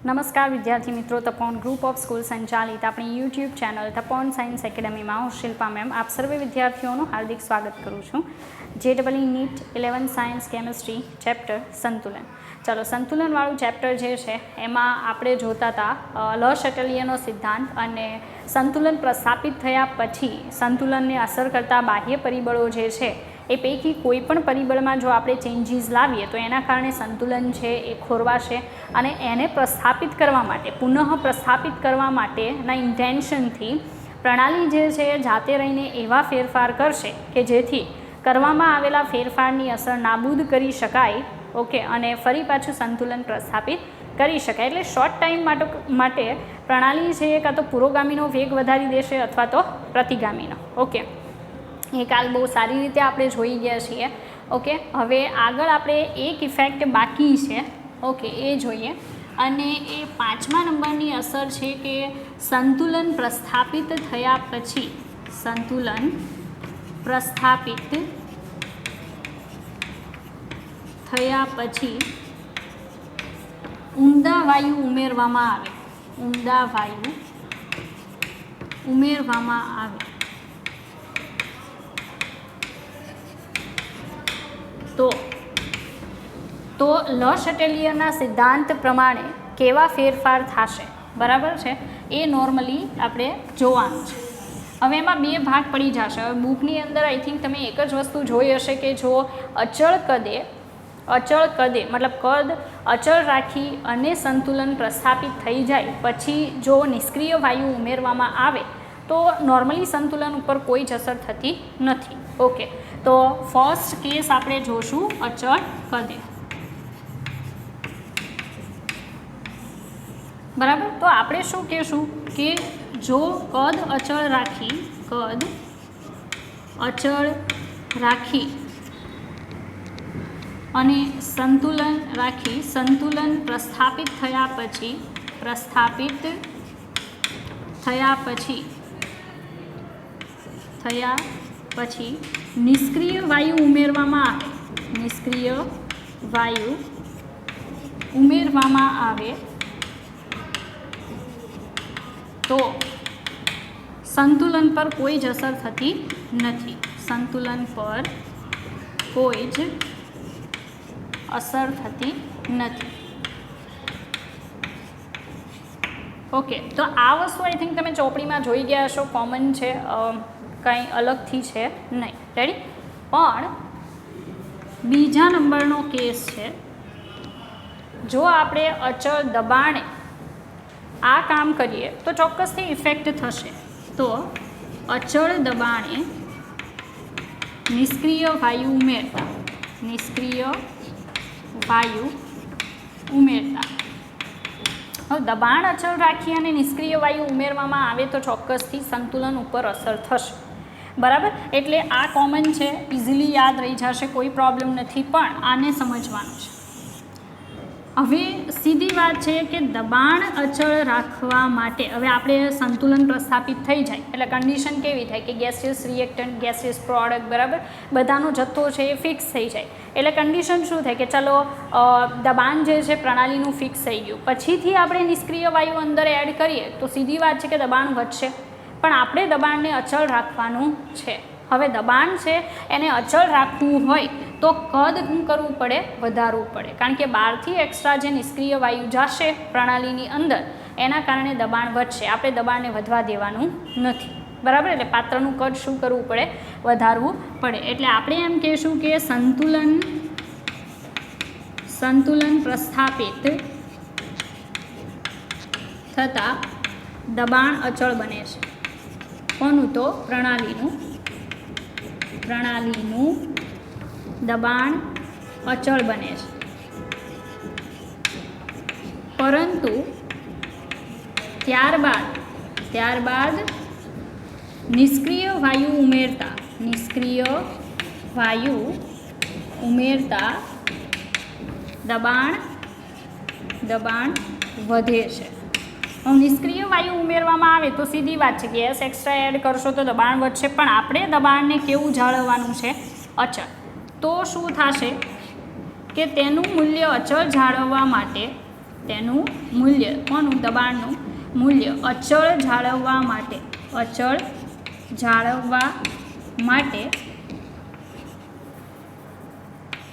नमस्कार विद्यार्थी मित्रों, तपोन ग्रुप ऑफ स्कूल संचालित अपनी YouTube channel Tapon science academy में हूँ शिल्पा मैम आप सर्वे विद्यार्थीओं हार्दिक स्वागत करूँ छूँ। JEE NEET 11 science chemistry chapter संतुलन। चलो संतुलन वाळुं चैप्टर जे छे एमां आपणे जोता था लॉ-शटलियरनो सिद्धांत अने संतुलन प्रस्थापित थया पछी संतुलनने असर करता बाह्य परिबळो जे छे ए पैकी कोईपण परिबळमां जो आपणे चेन्जीस लावीए तो एना कारणे संतुलन छे ए खोरवाशे अने एने प्रस्थापित करवा माटे पुनः प्रस्थापित करवा माटेना इंटेन्शनथी प्रणाली जे छे जाते रहीने एवा फेरफार करशे के जेथी करवामां आवेला फेरफारनी असर नाबूद करी शकाय। ओके अने फरी पाछुं संतुलन प्रस्थापित करी शकाय। एटले शॉर्ट टाइम माटे प्रणाली छे कां तो पुरोगामीनो वेग वधारी देशे अथवा तो प्रतिगामीनो। ओके ए काल बहुत सारी रीते आपणे जोई गया छीए। ओके हवे आगळ आपणे एक इफेक्ट बाकी छे। ओके ए जोईए अने ए 5मा नंबरनी असर छे के संतुलन प्रस्थापित थया पछी संतुलन प्रस्थापित थया पछी ऊंधा वायु उमेरवामां आवे। ऊंधा वायु उमेरवामां आवे तो लॉ-शटलियरना सिद्धांत प्रमाणे केवा फेरफार थशे बराबर है ए नॉर्मली आपणे जोवानुं छे। हवे एमां बे भाग पड़ी जशे। हवे बुकनी अंदर आई थिंक तमे एक ज वस्तु जोई हशे के जो अचल कदे मतलब कद अचल राखी अने संतुलन प्रस्थापित थई जाय पछी जो निष्क्रिय वायु उमेरवामां आवे तो नॉर्मली संतुलन पर कोई ज असर थती नथी। ओके तो फर्स्ट केस आपणे जोशुं अचल कदे बराबर। तो आपणे शुं कहेशुं के जो कद अचल राखी अने संतुलन प्रस्थापित थया पछी निष्क्रिय वायु उमेरवामां आवे तो संतुलन पर कोई ज असर थती नथी। संतुलन पर कोई ज असर थती नथी। ओके तो आ वस्तु आई थिंक तमे चोपड़ी में जोई गया हशो, कॉमन है, कई अलग थी है नहीं। रेडी पण बीजा नंबरनो केस है जो आपणे अचल दबाणे आ काम करिए तो चौक्कसथी इफेक्ट थशे। तो अचल दबाणे निष्क्रिय वायु उमेरता हवे दबाण अचल राखी अने निष्क्रिय वायु उमेरवामां आवे तो चौक्कसथी संतुलन उपर असर थशे बराबर। एटले आ कॉमन है, इजीली याद रही जशे, कोई प्रॉब्लम नहीं, पण आने समझवानुं छे। हवे सीधी बात है कि दबाण अचल राखवा माटे हवे आपणे संतुलन प्रस्थापित थई जाय एटले कंडीशन केवी थाय कि गैसियस रिएक्टન્ટ गैसियस प्रोडक्ट बराबर बधानो जत्थो छे ए फिक्स थई जाय। एटले कंडीशन शुं थाय कि चलो दबाण जे छे प्रणालीनुं फिक्स थई गयुं पछीथी आपणे निष्क्रिय वायु अंदर एड करीए तो सीधी बात है कि दबाण वधशे पण आपणे दबाणने अचल राखवानुं छे। हवे दबाण छे एने अचल राखवुं होय तो कद शुं करवुं पड़े वधारवुं पड़े कारण के बहारथी एक्स्ट्रा जे निष्क्रिय वायु जशे प्रणालीनी अंदर एना कारणे दबाण वधशे। आपणे दबाणने वधवा देवानुं नथी बराबर। एटले पात्रनुं कद शुं करवुं पड़े वधारवुं पड़े। एटले आपणे एम कहेशुं के संतुलन प्रस्थापित थता दबाण अचल बने छे। कोनुं तो प्रणालीनुं दबाण अचल बने छे परंतु त्यारबाद निष्क्रिय वायु उमेरता दबाण वधे छे। निष्क्रिय वायु उमेरवामां आवे तो सीधी बात है गैस एक्स्ट्रा एड करशो तो दबाण वधशे पण आपणे दबाणने केवुं जाळववानुं छे अचल। तो शुं थशे કે તેનું મૂલ્ય અચળ જાળવવા માટે તેનું મૂલ્ય કોનું દબાણનું મૂલ્ય અચળ જાળવવા માટે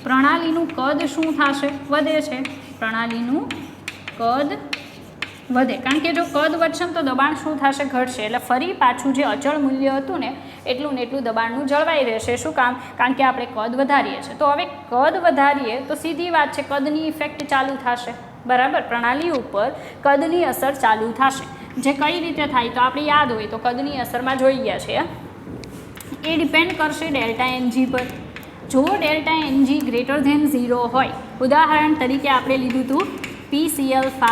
પ્રણાલીનું કદ શું થશે વધે છે પ્રણાલીનું કદ વધે કારણ કે જો કદ વધશે તો દબાણ શું થશે ઘટશે એટલે ફરી પાછું જે અચળ મૂલ્ય હતું ને એટલું દબાણનું જળવાઈ રહેશે શું કામ કારણ કે આપણે કદ વધારીએ છીએ તો હવે કદ વધારીએ તો સીધી વાત છે કદની ઇફેક્ટ ચાલુ થશે બરાબર પ્રણાલી ઉપર કદની અસર ચાલુ થશે જે કઈ રીતે થાય તો આપણે યાદ હોય તો કદની અસરમાં જોઈ ગયા છે એ ડિપેન્ડ કરશે ડેલ્ટા એનજી પર જો ડેલ્ટા એનજી ગ્રેટર ધેન 0 હોય ઉદાહરણ તરીકે આપણે લીધું હતું PCl5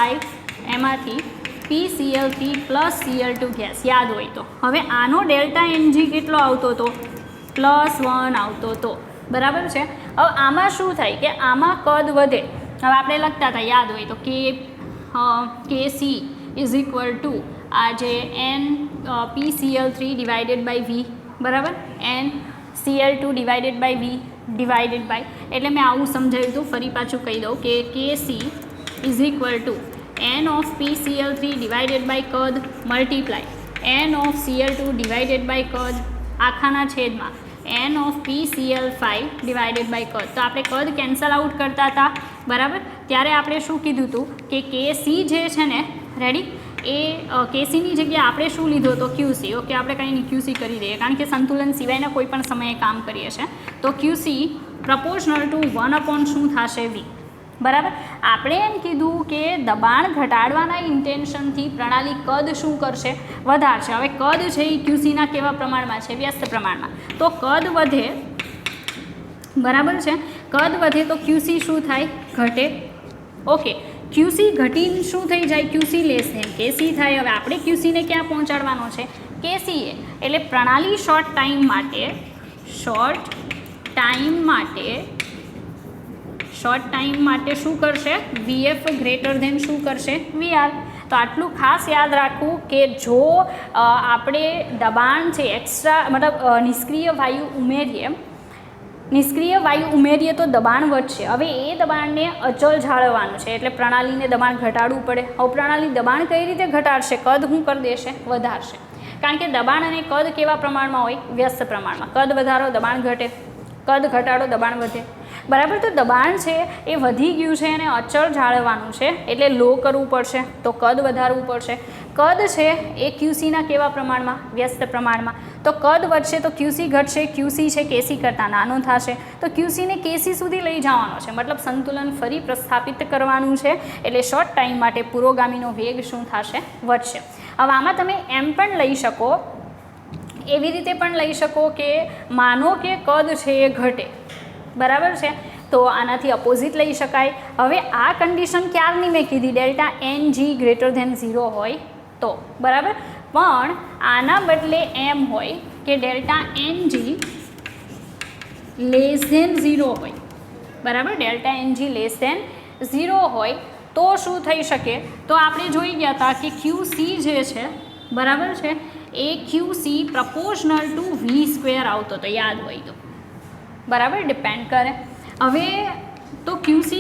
એમાંથી PCl3 પ્લસ Cl2 ગેસ યાદ હોય તો હવે આનો ડેલ્ટા એનજી કેટલો આવતો હતો +1 આવતો હતો બરાબર છે હવે આમાં શું થાય કે આમાં કદ વધે હવે આપણે લખતા હતા યાદ હોય તો Kc ઇઝ ઇક્વલ ટુ આ જે n PCl3 divided by V બરાબર n Cl2 divided by V divided by એટલે મેં આવું સમજાવ્યું હતું ફરી પાછું કહી દઉં કે Kc is equal to n of PCl3 divided by કદ multiply n of Cl2 divided by કદ આખાના છેદમાં n of PCl5 divided by કદ તો આપણે કદ કેન્સલ આઉટ કરતા હતા બરાબર ત્યારે આપણે શું કીધું હતું કે Kc જે છે ને રેડી એ Kcની જગ્યાએ આપણે શું લીધો હતો QC ઓકે આપણે કંઈ નહીં QC કરી દઈએ કારણ કે સંતુલન સિવાયના કોઈ પણ સમયે કામ કરીએ છીએ તો QC પ્રપોર્શનલ ટુ 1 શું થશે V બરાબર આપણે એમ કીધું કે દબાણ ઘટાડવાના ઇન્ટેન્શનથી પ્રણાલી કદ શું કરશે વધારશે હવે કદ છે એ QCના કેવા પ્રમાણમાં છે વ્યસ્ત પ્રમાણમાં તો કદ વધે બરાબર છે કદ વધે તો QC શું થાય ઘટે ઓકે QC ઘટીને શું થઈ જાય QC લેસ ધેન KC થાય હવે આપણે QCને ક્યાં પહોંચાડવાનો છે KCએ એટલે પ્રણાલી શોર્ટ ટાઈમ માટે શું કરશે VF ગ્રેટર ધેન શું કરશે VR તો આટલું ખાસ યાદ રાખવું કે જો આપણે દબાણ છે એક્સ્ટ્રા મતલબ નિષ્ક્રિય વાયુ ઉમેરીએ તો દબાણ વધશે હવે એ દબાણને અચળ જાળવવાનું છે એટલે પ્રણાલીને દબાણ ઘટાડવું પડે હવે પ્રણાલી દબાણ કઈ રીતે ઘટાડશે કદ શું કરી દેશે વધારશે કારણ કે દબાણ અને કદ કેવા પ્રમાણમાં હોય વ્યસ્ત પ્રમાણમાં કદ વધારો દબાણ ઘટે કદ ઘટાડો દબાણ વધે બરાબર તો દબાણ છે એ વધી ગયું છે અને અચળ જાળવવાનું છે એટલે લો કરવું પડશે તો કદ વધારવું પડશે કદ છે એ QCના કેવા પ્રમાણમાં વ્યસ્ત પ્રમાણમાં તો કદ વધશે તો QC ઘટશે QC છે KC કરતાં નાનો થશે તો QCને KC સુધી લઈ જવાનો છે મતલબ સંતુલન ફરી પ્રસ્થાપિત કરવાનું છે એટલે શોર્ટ ટાઈમ માટે પુરોગામીનો વેગ શું થશે વધશે હવે આમાં તમે એમ પણ લઈ શકો એવી રીતે પણ લઈ શકો કે માનો કે કદ છે એ ઘટે બરાબર છે તો આનાથી અપોઝિટ લઈ શકાય હવે આ કન્ડિશન ક્યારની મેં કીધી ડેલ્ટા NG ગ્રેટર ધેન 0 હોય તો બરાબર પણ આના બદલે એમ હોય કે ડેલ્ટા NG લેસ ધેન 0 હોય બરાબર ડેલ્ટા NG લેસ ધેન 0 હોય તો શું થઈ શકે તો આપણે જોઈ ગયા હતા કે QC જે છે બરાબર છે એ QC પ્રપોર્શનલ ટુ V² આવતો તો યાદ હોય તો બરાબર ડિપેન્ડ કરે હવે તો QC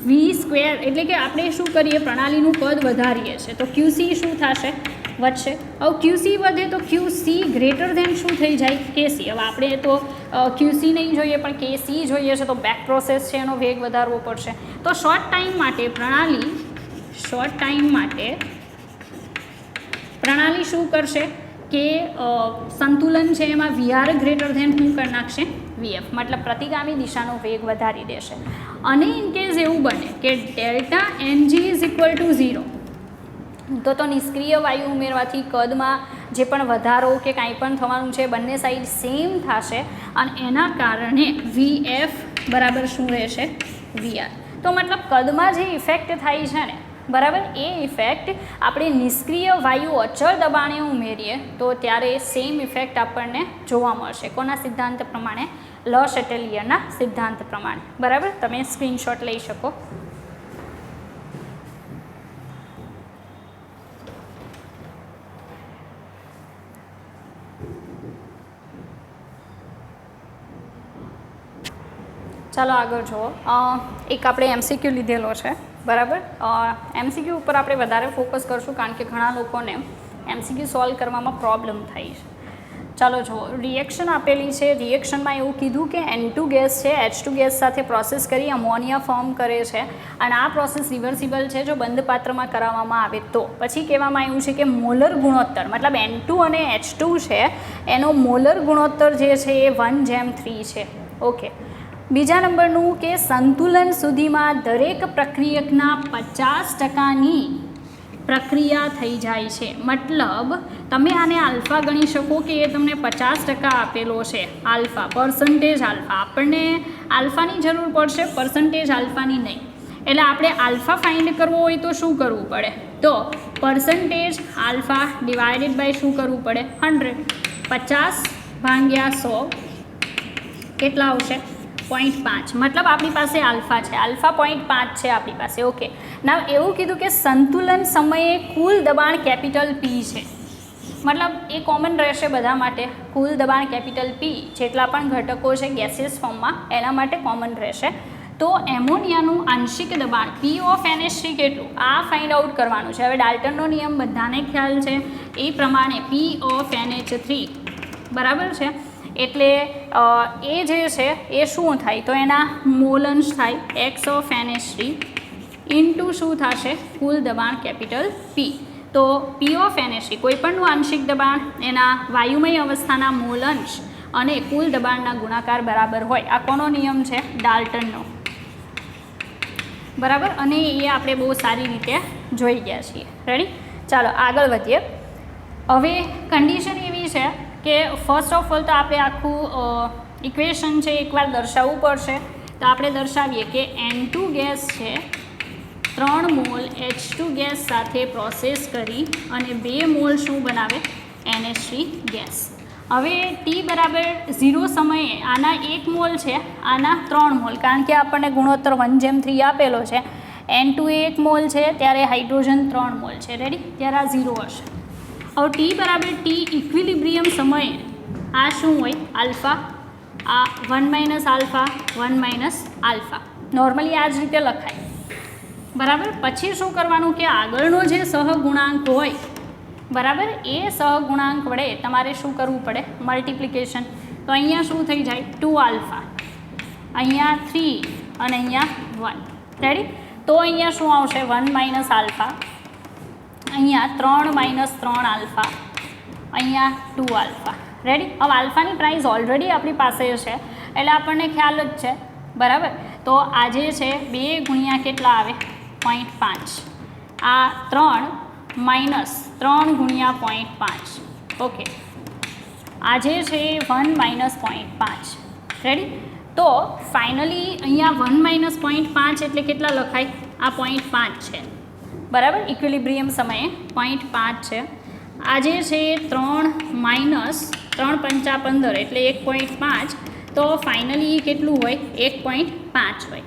V² એટલે કે આપણે શું કરીએ પ્રણાલીનું કદ વધારીએ છીએ તો QC શું થશે વધશે હવે QC વધે તો QC ગ્રેટર ધેન શું થઈ જાય KC હવે આપણે તો QC નહીં જોઈએ પણ KC જોઈએ છે તો બેક પ્રોસેસ છે એનો વેગ વધારવો પડશે તો શોર્ટ ટાઈમ માટે પ્રણાલી શું કરશે કે સંતુલન છે એમાં VR ગ્રેટર ધેન શું કરી નાખશે VF મતલબ પ્રતિગામી દિશાનો વેગ વધારી દેશે અને ઇનકેસ એવું બને કે delta NG is equal to 0 તો નિષ્ક્રિય વાયુ ઉમેરવાથી કદમાં જે પણ વધારો કે કાંઈ પણ થવાનું છે બંને સાઈડ સેમ થશે અને એના કારણે VF બરાબર શું રહેશે VR તો મતલબ કદમાં જે ઇફેક્ટ થાય છે ને બરાબર એ ઇફેક્ટ આપણે નિષ્ક્રિય વાયુ અચળ દબાણે ઉમેરીએ તો ત્યારે સેમ ઇફેક્ટ આપણને જોવા મળશે કોના સિદ્ધાંત પ્રમાણે લ શેટેલિયરના સિદ્ધાંત પ્રમાણે બરાબર તમે સ્ક્રીનશોટ લઈ શકો ચાલો આગળ જુઓ એક આપણે MCQ લીધેલો છે બરાબર. MCQ ઉપર આપણે વધારે ફોકસ કરશું કારણ કે ઘણા લોકોને MCQ સોલ્વ કરવામાં પ્રોબ્લેમ થાય છે. ચાલો જુઓ, રિએક્શન આપેલી છે. રિએક્શનમાં એવું કીધું કે N2 ગેસ છે H2 ગેસ સાથે પ્રોસેસ કરી અમોનિયા ફોર્મ કરે છે અને આ પ્રોસેસ રિવર્સિબલ છે જો બંધ પાત્રમાં કરાવવામાં આવે તો. પછી કહેવામાં આવ્યું છે કે મોલર ગુણોત્તર મતલબ N2 અને H2 છે એનો મોલર ગુણોત્તર જે છે એ 1:3 છે. ઓકે. બીજા નંબરનું કે સંતુલન સુધીમાં દરેક પ્રક્રિયકના 50%ની પ્રક્રિયા થઈ જાય છે. મતલબ તમે આને આલ્ફા ગણી શકો કે એ તમને 50% આપેલો છે. Alpha, percentage alpha. આપણને આલ્ફાની જરૂર પડશે, પર્સન્ટેજ આલ્ફાની નહીં. એટલે આપણે આલ્ફા ફાઇન્ડ કરવો હોય તો શું કરવું પડે? તો પર્સન્ટેજ આલ્ફા ડિવાઇડેડ બાય શું કરવું પડે? 100. 50/100 કેટલા આવશે? 0.5. મતલબ આપણી પાસે આલ્ફા છે, આલ્ફા 0.5 છે આપણી પાસે. ઓકે. ના એવું કીધું કે સંતુલન સમયે કુલ દબાણ કેપિટલ P છે. મતલબ એ કોમન રહેશે બધા માટે. કુલ દબાણ કેપિટલ P જેટલા પણ ઘટકો છે ગેસિયસ ફોર્મમાં એના માટે કોમન રહેશે. તો એમોનિયાનું આંશિક દબાણ P ઓફ NH3 કેટલું આ ફાઇન્ડ આઉટ કરવાનું છે. હવે ડાલ્ટનનો નિયમ બધાને ખ્યાલ છે એ પ્રમાણે P ઓફ NH3 બરાબર છે. એટલે એ જે છે એ શું થાય તો એના મોલન્સ થાય X ઓફ NH3 ઇન્ટુ શું થશે? કુલ દબાણ કેપિટલ P. તો P ઓફ NH3 કોઈપણનું આંશિક દબાણ એના વાયુમય અવસ્થાના મોલન્સ અને કુલ દબાણના ગુણાકાર બરાબર હોય. આ કોનો નિયમ છે? ડાલ્ટનનો. બરાબર. અને એ આપણે બહુ સારી રીતે જોઈ ગયા છીએ. રેડી? ચાલો આગળ વધીએ. હવે કન્ડિશન એવી છે કે ફર્સ્ટ ઓફ ઓલ તો આપણે આખું ઇક્વેશન છે એકવાર દર્શાવવું પડશે. તો આપણે દર્શાવીએ કે N2 ગેસ છે 3 મોલ H2 ગેસ સાથે પ્રોસેસ કરી અને 2 મોલ શું બનાવે? NH3 gas. હવે T બરાબર 0 સમયે આના 1 મોલ છે, આના 3 મોલ, કારણ કે આપણને ગુણોત્તર 1:3 આપેલો છે. N2 1 મોલ છે ત્યારે હાઇડ્રોજન 3 મોલ છે. રેડી? ત્યારે આ 0 હશે. હવે T બરાબર T ઇક્વિલિબ્રિયમ સમયે આ શું હોય? આલ્ફા. આ 1 - આલ્ફા 1 - આલ્ફા. નોર્મલી આ જ રીતે લખાય. બરાબર. પછી શું કરવાનું કે આગળનો જે સહગુણાંક હોય બરાબર એ સહગુણાંક વડે તમારે શું કરવું પડે? મલ્ટિપ્લિકેશન. તો અહીંયા શું થઈ જાય? 2 આલ્ફા, અહીંયા 3 અને અહીંયા 1. રેડી? તો અહીંયા શું આવશે? 1 - આલ્ફા, અહીંયા 3 - 3 આલ્ફા, અહીંયા 2 આલ્ફા. રેડી? હવે આલ્ફાની પ્રાઇસ ઓલરેડી આપણી પાસે છે એટલે આપણને ખ્યાલ જ છે. બરાબર. તો આ જે છે 2 ગુણ્યા કેટલા આવે? 0.5. આ 3 માઇનસ 3 ગુણ્યા 0.5. ઓકે. આ જે છે 1 - 0.5. રેડી? તો ફાઇનલી અહીંયા 1 - 0.5 એટલે કેટલા લખાય? આ 0.5 છે. બરાબર. ઇક્વિલિબ્રિયમ સમયે 0.5 છે. આ જે છે 3 માઇનસ 3 × 5 = 15 એટલે 1.5. તો ફાઇનલી કેટલું હોય? 1.5 હોય.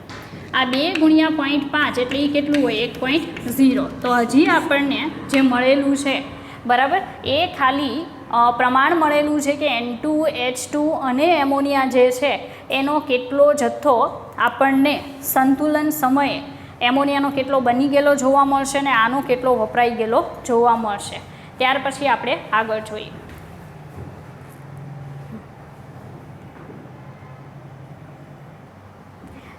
આ 2 ગુણ્યા 0.5 એટલે એ કેટલું હોય? 1.0. તો હજી આપણને જે મળેલું છે બરાબર એ ખાલી પ્રમાણ મળેલું છે કે N2 H2 અને એમોનિયા જે છે એનો કેટલો જથ્થો આપણને સંતુલન સમયે એમોનિયાનો કેટલો બની ગયેલો જોવા મળશે ને આનો કેટલો વપરાઈ ગયેલો જોવા મળશે. ત્યાર પછી આપણે આગળ જોઈએ.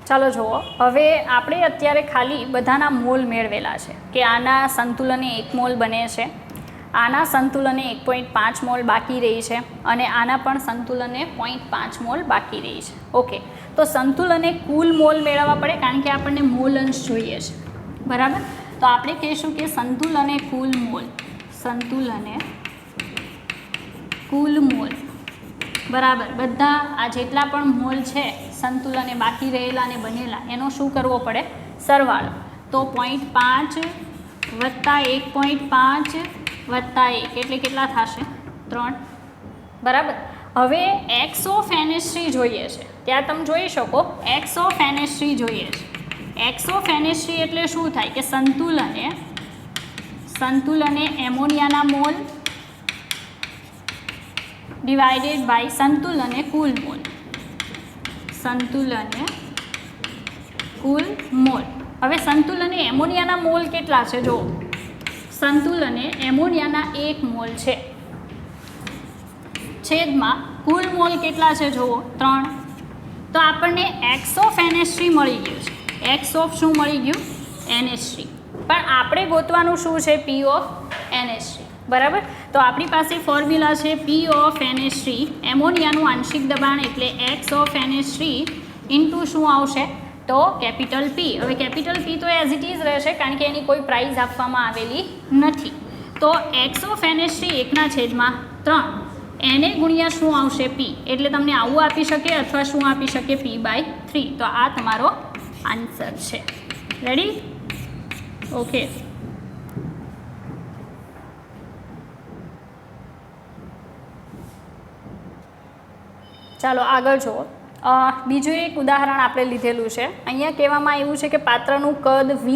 ચાલો જુઓ. હવે આપણે અત્યારે ખાલી બધાના મોલ મેળવેલા છે કે આના સંતુલને 1 મોલ બને છે, આના સંતુલને 1.5 મોલ બાકી રહી છે અને આના પણ સંતુલને 0.5 મોલ બાકી રહી છે. ઓકે. તો સંતુલને કુલ મોલ મેળવવા પડે કારણ કે આપણને મોલ અંશ જોઈએ છે. બરાબર. તો આપણે કહીશું કે સંતુલને કુલ મોલ, સંતુલને કુલ મોલ બરાબર બધા આ જેટલા પણ મોલ છે સંતુલને બાકી રહેલા અને બનેલા એનો શું કરવો પડે? સરવાળો. તો 0.5 વત્તા 1.5 વત્તા 1 એટલે કેટલા થશે? 3. બરાબર. હવે X ઓફ NH3 જોઈએ છે. ત્યાં તમે જોઈ શકો X ઓફ NH3 જોઈએ છે. X ઓફ NH3 એટલે શું થાય કે સંતુલને એમોનિયાના મોલ ડિવાઇડેડ બાય સંતુલને કુલ મોલ, સંતુલને કુલ મોલ. હવે સંતુલને એમોનિયાના મોલ કેટલા છે જો, સંતુલને એમોનિયાના 1 મોલ છે, છેદમાં કુલ મોલ કેટલા છે જુઓ 3, તો આપણને x ઓફ NH3 મળી ગયું છે. x ઓફ શું મળી ગયું? NH3. પણ આપણે ગોતવાનું શું છે? P of NH3. બરાબર, તો આપણી પાસે ફોર્મ્યુલા છે P ઓફ NH3, એમોનિયાનું આંશિક દબાણ એટલે x ઓફ NH3 ઇન્ટુ શું આવશે તો કેપિટલ P. હવે કેપિટલ P તો એઝ ઇટ ઇઝ રહેશે કારણ કે એની કોઈ પ્રાઇઝ આપવામાં આવેલી નથી. તો x ઓફ NH3 1/3 એને ગુણ્યા શું આવશે P, એટલે તમને આવું આપી શકે અથવા શું આપી શકે P/3. તો આ તમારો આન્સર છે. રેડી? ઓકે. ચાલો આગળ જુઓ. બીજું એક ઉદાહરણ આપણે લીધેલું છે. અહીંયા કહેવામાં આવ્યું છે કે પાત્રનું કદ V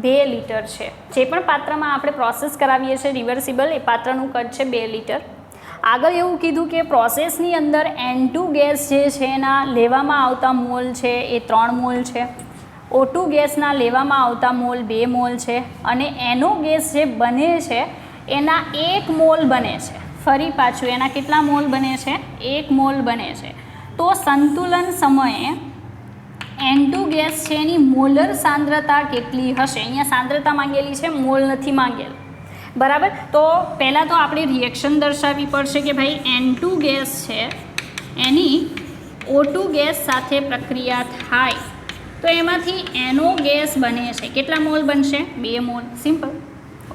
2 લીટર છે. જે પણ પાત્રમાં આપણે પ્રોસેસ કરાવીએ છીએ રિવર્સિબલ, એ પાત્રનું કદ છે 2 લીટર. આગળ એવું કીધું કે પ્રોસેસની અંદર N2 ગેસ જે છે એના લેવામાં આવતા મોલ છે એ 3 મોલ છે, O2 ગેસના લેવામાં આવતા મોલ 2 મોલ છે, અને NO ગેસ જે બને છે એના 1 મોલ બને છે. ફરી પાછું એના કેટલા મોલ બને છે? 1 મોલ બને છે. તો સંતુલન સમયે N2 ગેસ છે એની મોલર સાંદ્રતા કેટલી હશે? અહીંયા સાંદ્રતા માંગેલી છે, મોલ નથી માંગેલ. બરાબર, તો પહેલાં તો આપણે રિએક્શન દર્શાવવી પડશે કે ભાઈ N2 ગેસ છે એની O2 ગેસ સાથે પ્રક્રિયા થાય તો એમાંથી NO ગેસ બને છે. કેટલા મોલ બનશે? 2 મોલ. સિમ્પલ.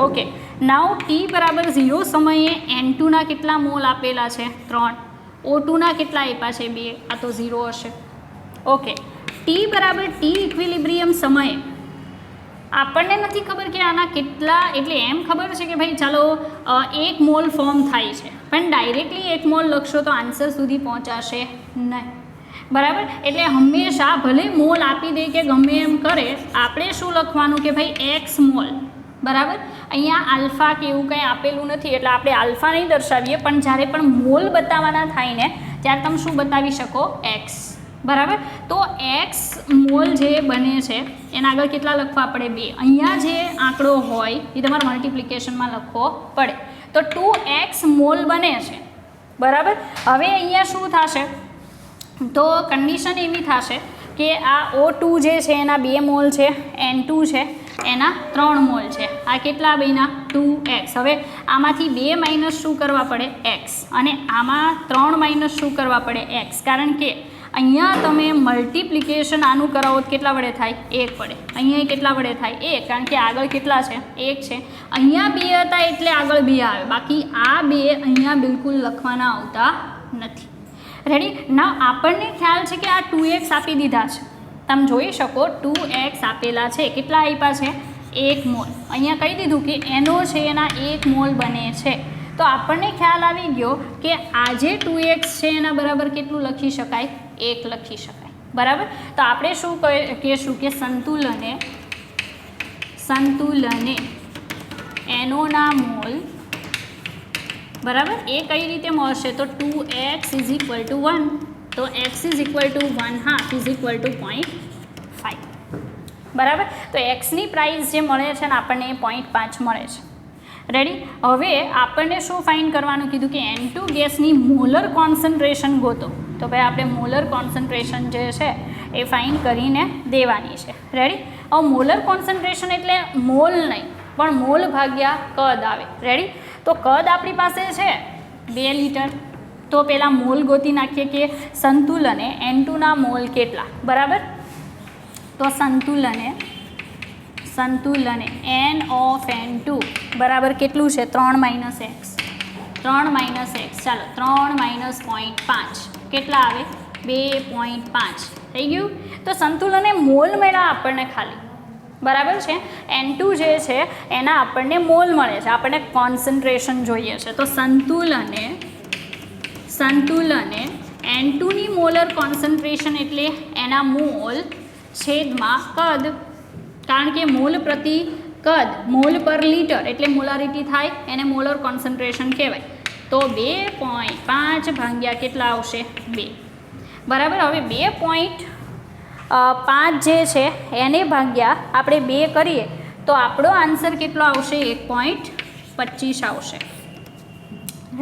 ઓકે. નાઉ T બરાબર 0 સમયે N2ના કેટલા મોલ આપેલા છે? 3. O2ના કેટલા આપ્યા છે? 2. આ તો 0 હશે. ઓકે. T બરાબર T ઇક્વિલિબ્રિયમ સમયે આપણને નથી ખબર કે આના કેટલા, એટલે એમ ખબર છે કે ભાઈ ચાલો 1 મોલ ફોર્મ થાય છે, પણ ડાયરેક્ટલી 1 મોલ લખશો તો આન્સર સુધી પહોંચાશે નહીં. બરાબર, એટલે હંમેશા ભલે મોલ આપી દે કે ગમે એમ કરે, આપણે શું લખવાનું કે ભાઈ x મોલ. બરાબર, અહીંયા આલ્ફા કે એવું કંઈ આપેલું નથી એટલે આપણે આલ્ફા નહીં દર્શાવીએ, પણ જ્યારે પણ મોલ બતાવવાના થાય ને ત્યારે તમે શું બતાવી શકો? x. બરાબર, તો x મોલ જે બને છે એના આગળ કેટલા લખવા પડે? 2. અહીંયા જે આંકડો હોય એ તમારે મલ્ટિપ્લિકેશનમાં લખવો પડે. તો 2x મોલ બને છે. બરાબર, હવે અહીંયા શું થશે તો કન્ડિશન એવી થશે કે આ O2 જે છે એના 2 મોલ છે, N2 છે એના 3 મોલ છે. આ કેટલા બન્યા? 2x. હવે આમાંથી 2 માઇનસ શું કરવા પડે? x. અને આમાં 3 માઇનસ શું કરવા પડે? x. કારણ કે અહીંયા તમે મલ્ટિપ્લિકેશન આનું કરાવો તો કેટલા વડે થાય? 1 વડે. અહીંયા કેટલા વડે થાય? 1. કારણ કે આગળ કેટલા છે? 1 છે. અહીંયા 2 હતા એટલે આગળ 2 આવે, બાકી આ 2 અહીંયા બિલકુલ લખવાના આવતા નથી. રેડી? ના, આપણને ખ્યાલ છે કે આ 2x આપી દીધા છે. તમે જોઈ શકો 2x આપેલા છે. કેટલા આપ્યા છે? 1 મોલ. અહીંયા કહી દીધું કે NO છે એના 1 મોલ બને છે. તો આપણને ખ્યાલ આવી ગયો કે આ જે 2x છે એના બરાબર કેટલું લખી શકાય? 1 લખી શકાય. બરાબર, તો આપણે શું કહીશું કે સંતુલને NOના મોલ, બરાબર, એ કઈ રીતે મળશે? તો 2x ઇઝ ઇક્વલ ટુ 1. તો x is equal to 1/2 is equal to 0.5. બરાબર, તો એક્સની પ્રાઇસ જે મળે છે ને આપણને એ 0.5 મળે છે. રેડી? હવે આપણને શું ફાઇન્ડ કરવાનું કીધું કે N2 ગેસની મોલર કોન્સન્ટ્રેશન ગોતો. તો ભાઈ આપણે મોલર કોન્સન્ટ્રેશન જે છે એ ફાઇન્ડ કરીને દેવાની છે. રેડી? હવે મોલર કોન્સન્ટ્રેશન એટલે મોલ નહીં પણ મોલ ભાગ્યા કદ આવે. રેડી? તો કદ આપણી પાસે છે 2 લીટર. તો પહેલાં મોલ ગોતી નાખીએ કે સંતુલને N2ના મોલ કેટલા. બરાબર, તો સંતુલને N ઓફ N2 બરાબર કેટલું છે? 3 - x. 3 - x. ચાલો 3 - 0.5 કેટલા આવે? 2.5 થઈ ગયું. તો સંતુલને મોલ મળ્યા આપણને ખાલી. બરાબર છે, N2 જે છે એના આપણને મોલ મળે છે, આપણને કોન્સન્ટ્રેશન જોઈએ છે. તો સંતુલને N2ની મોલર કોન્સન્ટ્રેશન એટલે એના મોલ છેદમાં કદ. કારણ કે મોલ પ્રતિ કદ, મોલ પર લીટર એટલે મોલારિટી થાય, એને મોલર કોન્સન્ટ્રેશન કહેવાય. તો 2.5 ભાગ્યા કેટલા આવશે? 2. બરાબર, હવે 5 જે છે એને ભાગ્યા આપણે 2 કરીએ તો આપણો આન્સર કેટલો આવશે? 1.25 આવશે.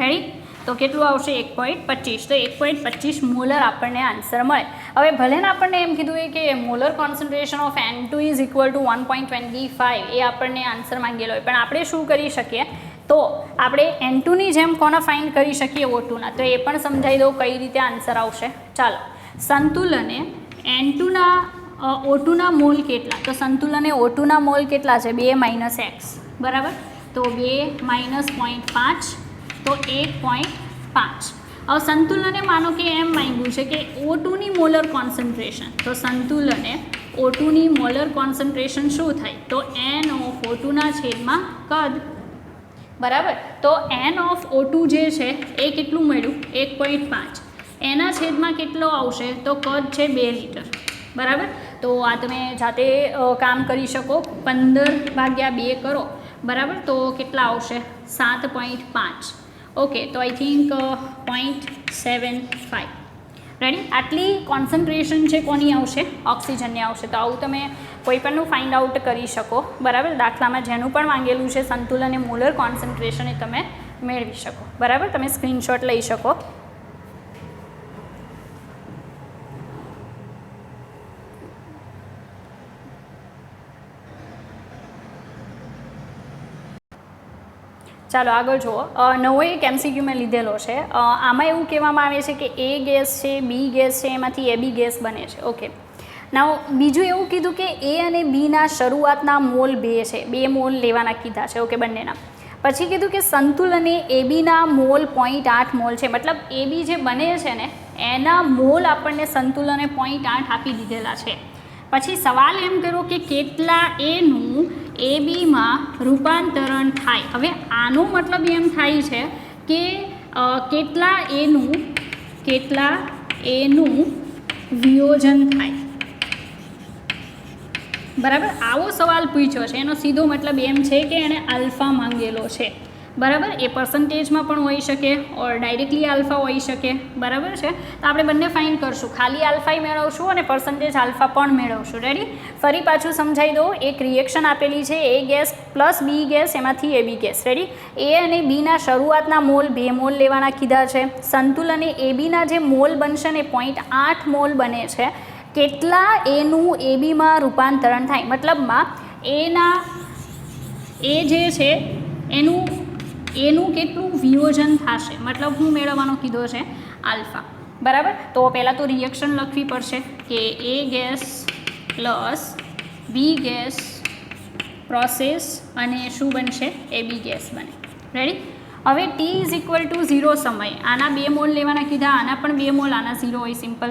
રેડી? તો કેટલું આવશે? 1.25. તો 1.25 મોલર આપણને આન્સર મળે. હવે ભલે ને આપણને એમ કીધું હોય કે molar concentration of N2 is equal to 1.25 એ આપણને આન્સર માંગેલો હોય, પણ આપણે શું કરી શકીએ? તો આપણે N2ની જેમ કોને ફાઇન્ડ કરી શકીએ? O2ના. તો એ પણ સમજાવી દઉં કઈ રીતે આન્સર આવશે. ચાલો, સંતુલને N2ના O2ના મોલ કેટલા? તો સંતુલને O2ના મોલ કેટલા છે? 2 - x, બરાબર? તો 2 - 0.5 તો 1.5. હવે સંતુલને માનો કે એમ માંગ્યું છે કે O2ની મોલર કોન્સન્ટ્રેશન, તો સંતુલને O2ની મોલર કોન્સન્ટ્રેશન શું થાય? તો N ઓફ O2ના છેદમાં કદ, બરાબર? તો N ઓફ O2 જે છે એ કેટલું મળ્યું? 1.5. એના છેદમાં કેટલો આવશે? તો કદ છે 2 લીટર, બરાબર? તો આ તમે જાતે કામ કરી શકો. 15/2 કરો, બરાબર? તો કેટલા આવશે? 7.5. ઓકે, તો આઈ થિંક 0.75. રેડી? આટલી કોન્સન્ટ્રેશન છે કોની આવશે? ઓક્સિજનની આવશે. તો આવું તમે કોઈ પણનું ફાઇન્ડ આઉટ કરી શકો, બરાબર? દાખલામાં જેનું પણ માંગેલું છે સંતુલન અને મોલર કોન્સન્ટ્રેશન એ તમે મેળવી શકો, બરાબર? તમે સ્ક્રીનશોટ લઈ શકો. ચાલો આગળ જુઓ. નવો એક MCQ મેં લીધેલો છે. આમાં એવું કહેવામાં આવે છે કે A ગેસ છે, B ગેસ છે, એમાંથી AB ગેસ બને છે. ઓકે, નાવ બીજું એવું કીધું કે A અને Bના શરૂઆતના મોલ 2 છે, 2 મોલ લેવાના કીધા છે. ઓકે, બંનેના. પછી કીધું કે સંતુલને ABના મોલ 0.8 મોલ છે, મતલબ AB જે બને છે ને એના મોલ આપણને સંતુલને 0.8 આપી દીધેલા છે. પછી સવાલ એમ કર્યો કે કેટલા Aનું ABમાં રૂપાંતરણ થાય. હવે આનો મતલબ એમ થાય છે કે કેટલા Aનું વિયોજન થાય, બરાબર? આવો સવાલ પૂછ્યો છે. એનો સીધો મતલબ એમ છે કે એણે આલ્ફા માંગેલો છે, બરાબર? એ પર્સન્ટેજમાં પણ હોઈ શકે ઓર ડાયરેક્ટલી આલ્ફા હોઈ શકે, બરાબર છે? તો આપણે બંને ફાઇન્ડ કરશું. ખાલી આલ્ફા મેળવશું અને પર્સન્ટેજ આલ્ફા પણ મેળવશું. રેડી? ફરી પાછું સમજાવી દઉં. એક રિએક્શન આપેલી છે A gas plus B gas, એમાંથી AB ગેસ. રેડી? A અને Bના શરૂઆતના મોલ 2 મોલ લેવાના કીધા છે. સંતુલને ABના જે મોલ બનશે ને 0.8 મોલ બને છે. કેટલા Aનું ABમાં રૂપાંતરણ થાય, મતલબમાં A જે છે એનું કેટલું વિયોજન થશે, મતલબ હું મેળવવાનો કીધો છે આલ્ફા, બરાબર? તો પહેલાં તો રિએક્શન લખવી પડશે કે A gas plus B gas process અને શું બનશે? AB ગેસ બને. રેડી? હવે T ઇઝ ઇક્વલ ટુ 0 સમય. આના 2 મોલ લેવાના કીધા, આના પણ 2 મોલ, આના 0 હોય, simple.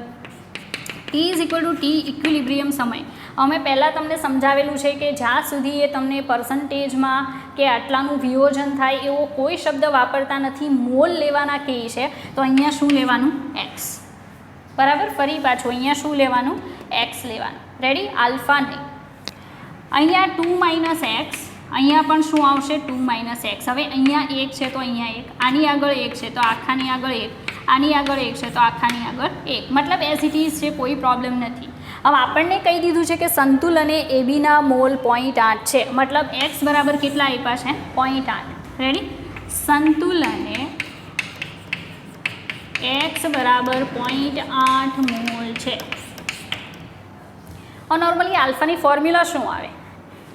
T is equal to T equilibrium સમય. અમે પહેલાં તમને સમજાવેલું છે કે જ્યાં સુધી એ તમને પર્સન્ટેજમાં કે આટલાનું વિયોજન થાય એવો કોઈ શબ્દ વાપરતા નથી, મોલ લેવાના કહે છે. તો અહીંયા શું લેવાનું? X, બરાબર? ફરી પાછું અહીંયા શું લેવાનું? X લેવાનું. રેડી? આલ્ફા નહીં. અહીંયા 2 - x, અહીંયા પણ શું આવશે? 2 - x. હવે અહીંયા 1 છે તો અહીંયા 1, આની આગળ 1 છે તો આખાની આગળ 1, આની આગળ 1 છે તો આખાની આગળ 1, મતલબ એઝ ઇટ ઇઝ છે, કોઈ પ્રોબ્લેમ નથી. હવે આપણને કહી દીધું છે કે સંતુલને ABના મોલ 0.8 છે, મતલબ x બરાબર કેટલા આપ્યા છે? 0.8. રેડી? સંતુલને x બરાબર 0.8 મોલ છે. નોર્મલી આલ્ફાની ફોર્મ્યુલા શું આવે?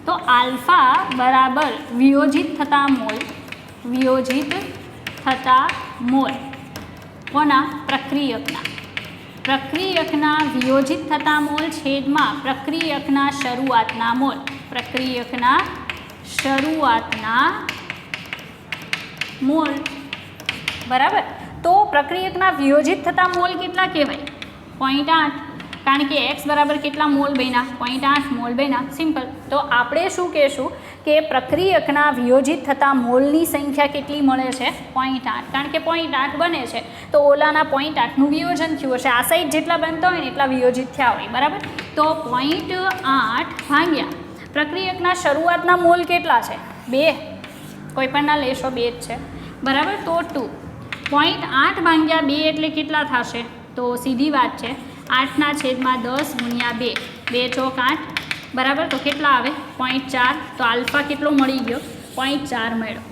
તો આલ્ફા બરાબર વિયોજિત થતા મોલ કોના? પ્રક્રિયકના વિયોજિત થતા મોલ છેદમાં પ્રક્રિયકના શરૂઆતના મોલ. બરાબર? તો પ્રક્રિયકના વિયોજિત થતા મોલ કેટલા કહેવાય? 0.8, કારણ કે x બરાબર કેટલા મોલ બન્યા? 0.8 મોલ બન્યા. સિમ્પલ. તો આપણે શું કહેશું કે પ્રક્રિયકના વિયોજિત થતા મોલની સંખ્યા કેટલી મળે છે? 0.8, કારણ કે 0.8 બને છે તો ઓલાના 0.8નું વિયોજન થયું હશે. આ સાઈડ જેટલા બનતા હોય ને એટલા વિયોજિત થયા હોય, બરાબર? તો 0.8 ભાગ્યા પ્રક્રિયકના શરૂઆતના મોલ કેટલા છે? 2, કોઈ પણ ના લેશો, 2 જ છે, બરાબર? તો 2. 0.8 ભાગ્યા 2 એટલે કેટલા થશે? તો સીધી વાત છે, 8/10 ગુણ્યા 2, 2 ચોક 8, બરાબર. તો કેટલા આવે? 0.4. તો આલ્ફા કેટલો મળી ગયો? 0.4 મળ્યો.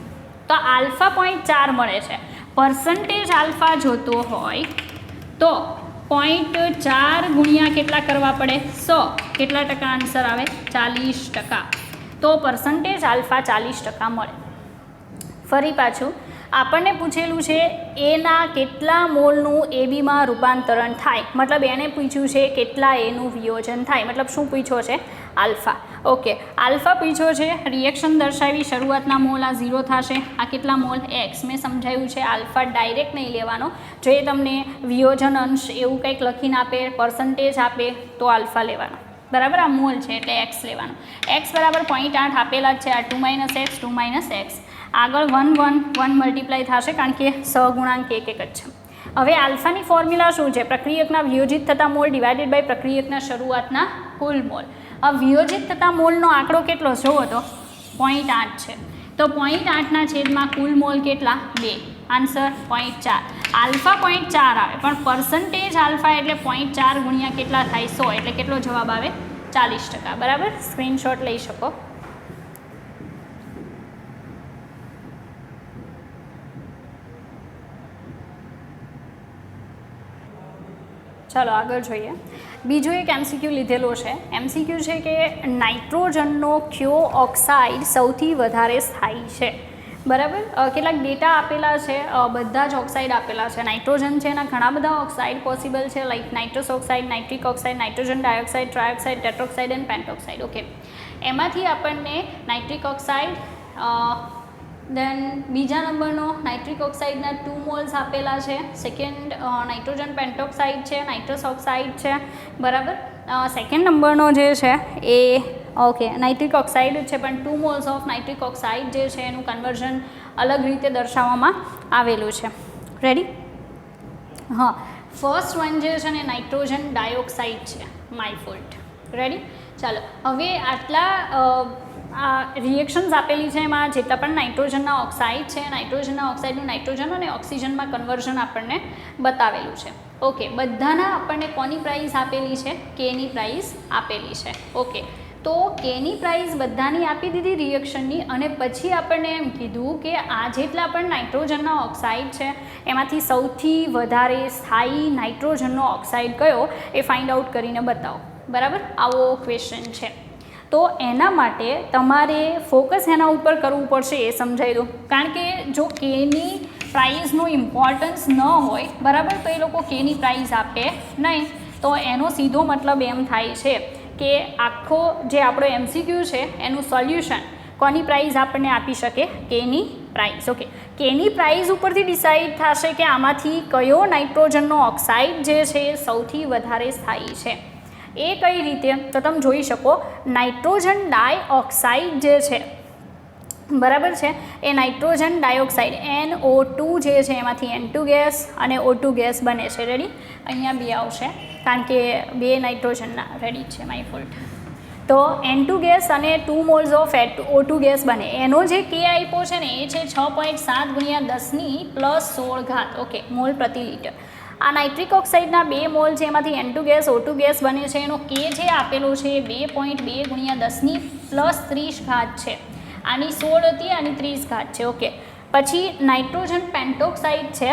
તો આલ્ફા 0.4 મળે છે. પર્સન્ટેજ આલ્ફા જોતો હોય તો 0.4 ગુણ્યા કેટલા કરવા પડે? 100. કેટલા ટકા આન્સર આવે? 40%. તો પર્સન્ટેજ આલ્ફા 40% મળે. ફરી પાછું આપણને પૂછેલું છે એના કેટલા મોલનું એબીમાં રૂપાંતરણ થાય, મતલબ એને પૂછ્યું છે કેટલા એનું વિયોજન થાય, મતલબ શું પૂછ્યો છે? આલ્ફા. ઓકે, આલ્ફા પૂછ્યો છે. રિએક્શન દર્શાવી શરૂઆતના મોલ આ 0 થશે. આ કેટલા મોલ? એક્સ. મેં સમજાવ્યું છે આલ્ફા ડાયરેક્ટ નહીં લેવાનો. જો એ તમને વિયોજન અંશ એવું કંઈક લખીને આપે, પર્સન્ટેજ આપે તો આલ્ફા લેવાનો, બરાબર. આ મોલ છે એટલે એક્સ લેવાનો. એક્સ બરાબર 0.8 આપેલા જ છે. આ 2 - x 2 - x. આગળ 1 મલ્ટીપ્લાય થશે કારણ કે સહગુણાંક એક જ છે. હવે આલ્ફાની ફોર્મ્યુલા શું છે? પ્રક્રિયકના વિયોજિત થતા મોલ ડિવાઇડેડ બાય પ્રક્રિયકના શરૂઆતના કુલ મોલ. આ વિયોજિત થતા મોલનો આંકડો કેટલો જોવો તો 0.8 છે. તો 0.8 કુલ મોલ કેટલા? 2. આન્સર 0.4. આલ્ફા 0.4 આવે પણ પર્સન્ટેજ આલ્ફા એટલે 0.4 ગુણ્યા કેટલા થાય? 100. એટલે કેટલો જવાબ આવે? 40%. બરાબર. સ્ક્રીનશોટ લઈ શકો. ચાલો આગળ જોઈએ. બીજો એક એમસીક્યુ લીધેલો છે. એમસીક્યુ છે કે નાઇટ્રોજનનો કયો ઓક્સાઇડ સૌથી વધારે સ્થાયી છે, બરાબર. કેટલાક ડેટા આપેલા છે, બધા જ ઓક્સાઇડ આપેલા છે. નાઇટ્રોજન છે એના ઘણા બધા ઓક્સાઇડ પોસિબલ છે, like nitrous oxide, nitric oxide, nitrogen dioxide, trioxide, tetroxide and pentoxide. Okay, એમાંથી આપણને નાઇટ્રિક ઓક્સાઇડ, દેન બીજા નંબરનો નાઇટ્રિક ઓક્સાઇડના 2 મોલ્સ આપેલા છે. સેકન્ડ નાઇટ્રોજન પેન્ટોક્સાઇડ છે, નાઇટ્રસ ઓક્સાઇડ છે, બરાબર. સેકન્ડ નંબરનો જે છે એ ઓકે નાઇટ્રિક ઓક્સાઇડ છે પણ 2 મોલ્સ ઓફ નાઇટ્રિક ઓક્સાઇડ જે છે એનું કન્વર્ઝન અલગ રીતે દર્શાવવામાં આવેલું છે. રેડી? હા, ફર્સ્ટ વન જે છે ને નાઇટ્રોજન ડાયોક્સાઇડ છે. My fault. રેડી? ચાલો હવે આટલા આ રિએક્શન્સ આપેલી છે એમાં જેટલા પણ નાઇટ્રોજનના ઓક્સાઇડ છે, નાઇટ્રોજનના ઓક્સાઇડનું નાઇટ્રોજન અને ઓક્સિજનમાં કન્વર્ઝન આપણને બતાવેલું છે. ઓકે, બધાના આપણને કોની પ્રાઇસ આપેલી છે? કેની પ્રાઇસ આપેલી છે. ઓકે, તો કેની પ્રાઇસ બધાની આપી દીધી રિએક્શનની અને પછી આપણને એમ કીધું કે આ જેટલા પણ નાઇટ્રોજનના ઓક્સાઇડ છે એમાંથી સૌથી વધારે સ્થાયી નાઇટ્રોજનનો ઓક્સાઇડ કયો એ ફાઇન્ડ આઉટ કરીને બતાવો, બરાબર. આવો ક્વેશ્ચન છે. તો એના માટે તમારે ફોકસ એના ઉપર કરવું પડશે, એ સમજાવી દો. કારણ કે જો કેની પ્રાઇઝનું ઇમ્પોર્ટન્સ ન હોય, બરાબર, તો એ લોકો કેની પ્રાઇઝ આપે નહીં. તો એનો સીધો મતલબ એમ થાય છે કે આખો જે આપણો એમસીક્યુ છે એનું સોલ્યુશન કોની પ્રાઇઝ આપણને આપી શકે? કેની પ્રાઇઝ. ઓકે, કેની પ્રાઇઝ ઉપરથી ડિસાઇડ થશે કે આમાંથી કયો નાઇટ્રોજનનો ઓક્સાઇડ જે છે એ સૌથી વધારે સ્થાયી છે. એ કઈ રીતે? તો તમે જોઈ શકો નાઇટ્રોજન ડાયોક્સાઇડ જે છે, બરાબર છે, એ નાઇટ્રોજન ડાયોક્સાઇડ NO2 જે છે એમાંથી N2 ગેસ અને O2 ગેસ બને છે. રેડી? અહીંયા બી આવશે કારણ કે 2 નાઇટ્રોજનના રેડી છે. My fault. તો N2 ગેસ અને 2 મોલ્સ ઓફ O2 ગેસ બને. એનો જે કે આપ્યો છે ને એ છે 6.7 × 10⁻16. ઓકે, મોલ પ્રતિ લિટર. આ નાઇટ્રિક ઓક્સાઇડના 2 મોલ છે એમાંથી N2 ગેસ O2 ગેસ બને છે. એનો કે જે આપેલો છે એ 2.2 × 10⁻30 છે. આની 16 હતી, આની 30 છે. ઓકે, પછી નાઇટ્રોજન પેન્ટોક્સાઇડ છે